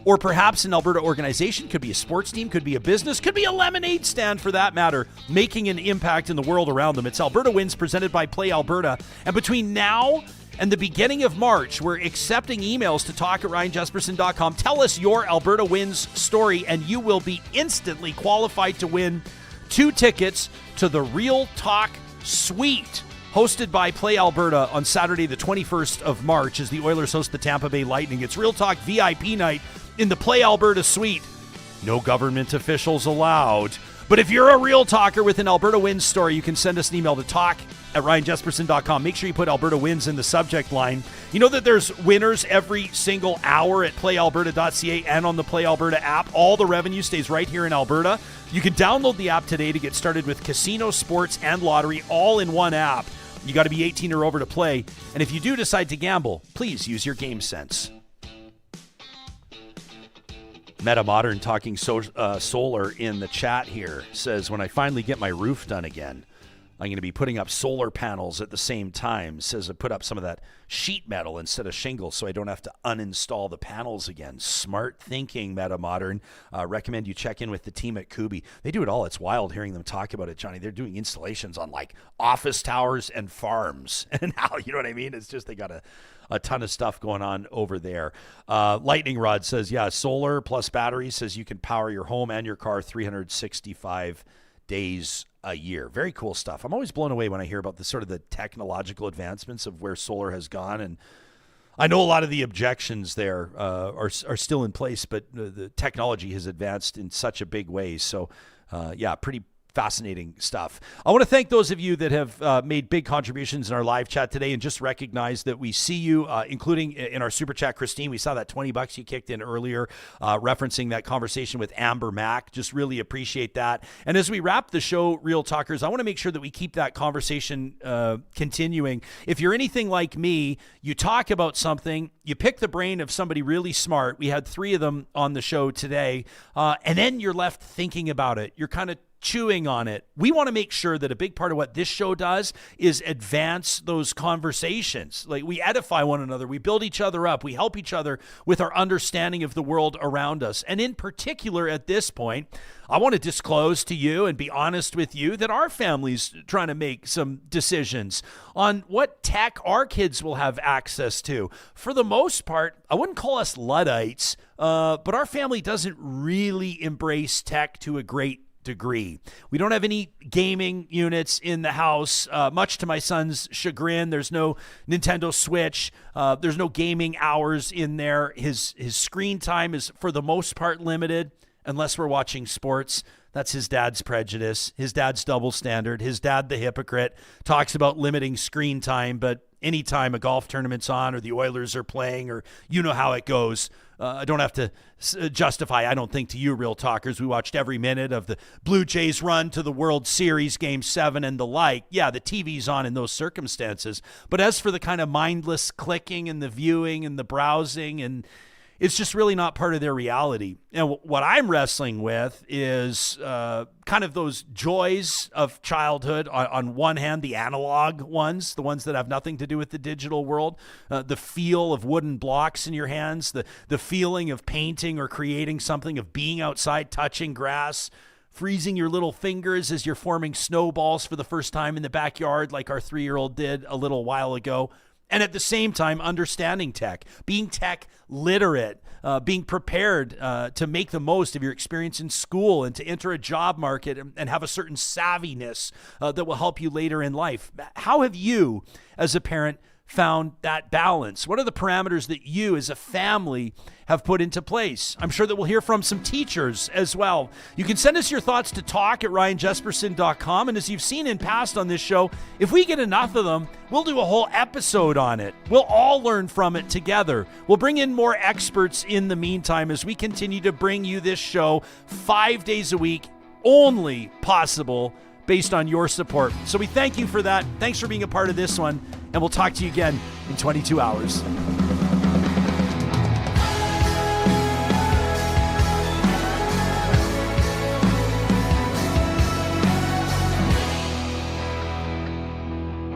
or perhaps an Alberta organization. Could be a sports team, could be a business, could be a lemonade stand for that matter, making an impact in the world around them. It's Alberta Wins, presented by Play Alberta. And between now and the beginning of March, we're accepting emails to talk@ryanjesperson.com. Tell us your Alberta Wins story, and you will be instantly qualified to win 2 tickets to the Real Talk Suite, hosted by Play Alberta on Saturday, the 21st of March, as the Oilers host the Tampa Bay Lightning. It's Real Talk VIP night in the Play Alberta Suite. No government officials allowed. But if you're a Real Talker with an Alberta Wins story, you can send us an email to talk@ryanjesperson.com. Make sure you put Alberta Wins in the subject line. You know that there's winners every single hour at playalberta.ca and on the Play Alberta app. All the revenue stays right here in Alberta. You can download the app today to get started with casino, sports, and lottery all in one app. You got to be 18 or over to play. And if you do decide to gamble, please use your game sense. Meta Modern talking solar in the chat here says, when I finally get my roof done again, I'm going to be putting up solar panels at the same time. Says I put up some of that sheet metal instead of shingles so I don't have to uninstall the panels again. Smart thinking, Meta Modern. Recommend you check in with the team at Kuby. They do it all. It's wild hearing them talk about it, Johnny. They're doing installations on like office towers and farms. And now, you know what I mean? It's just they got a ton of stuff going on over there. Lightning Rod says, yeah, solar plus batteries says you can power your home and your car 365 days a year. Very cool stuff. I'm always blown away when I hear about the sort of the technological advancements of where solar has gone. And I know a lot of the objections there are still in place, but the technology has advanced in such a big way. So pretty fascinating stuff. I want to thank those of you that have made big contributions in our live chat today, and just recognize that we see you, including in our super chat. Christine, we saw that $20 you kicked in earlier, referencing that conversation with Amber Mack. Just really appreciate that. And as we wrap the show, Real Talkers, I want to make sure that we keep that conversation continuing. If you're anything like me, you talk about something, you pick the brain of somebody really smart. We had 3 of them on the show today, and then you're left thinking about it. You're kind of chewing on it. We want to make sure that a big part of what this show does is advance those conversations. Like, we edify one another, we build each other up, we help each other with our understanding of the world around us. And in particular, at this point, I want to disclose to you and be honest with you that our family's trying to make some decisions on what tech our kids will have access to. For the most part, I wouldn't call us Luddites, but our family doesn't really embrace tech to a great degree. We don't have any gaming units in the house, much to my son's chagrin. There's no Nintendo Switch. There's no gaming hours in there. His screen time is, for the most part, limited unless we're watching sports. That's his dad's prejudice, his dad's double standard. His dad, the hypocrite, talks about limiting screen time, but anytime a golf tournament's on or the Oilers are playing, or you know how it goes, I don't have to justify, I don't think, to you, Real Talkers. We watched every minute of the Blue Jays run to the World Series, Game 7 and the like. Yeah, the TV's on in those circumstances. But as for the kind of mindless clicking and the viewing and the browsing, and it's just really not part of their reality. And what I'm wrestling with is kind of those joys of childhood. On one hand, the analog ones, the ones that have nothing to do with the digital world, the feel of wooden blocks in your hands, the feeling of painting or creating something, of being outside, touching grass, freezing your little fingers as you're forming snowballs for the first time in the backyard, like our 3-year-old did a little while ago. And at the same time, understanding tech, being tech literate, being prepared to make the most of your experience in school and to enter a job market and have a certain savviness that will help you later in life. How have you, as a parent, found that balance? What are the parameters that you as a family have put into place? I'm sure that we'll hear from some teachers as well. You can send us your thoughts to talk@ryanjesperson.com. And as you've seen in past on this show, if we get enough of them, we'll do a whole episode on it. We'll all learn from it together. We'll bring in more experts in the meantime as we continue to bring you this show 5 days a week, only possible based on your support. So we thank you for that. Thanks for being a part of this one, and we'll talk to you again in 22 hours.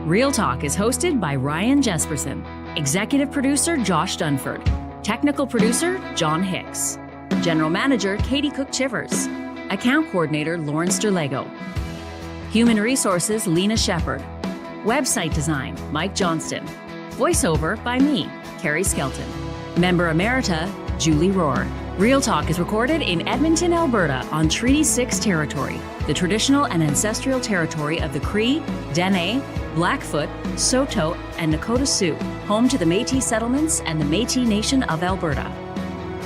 Real Talk is hosted by Ryan Jesperson, executive producer Josh Dunford, technical producer John Hicks, general manager Katie Cook-Chivers, account coordinator Lawrence Derlego, human resources Lena Shepard, website design Mike Johnston, voiceover by me, Carrie Skelton, member emerita Julie Rohr. Real Talk is recorded in Edmonton, Alberta on Treaty 6 territory, the traditional and ancestral territory of the Cree, Dene, Blackfoot, Saulteaux, and Nakota Sioux, home to the Métis settlements and the Métis Nation of Alberta.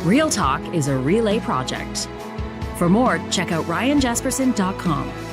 Real Talk is a relay project. For more, check out ryanjesperson.com.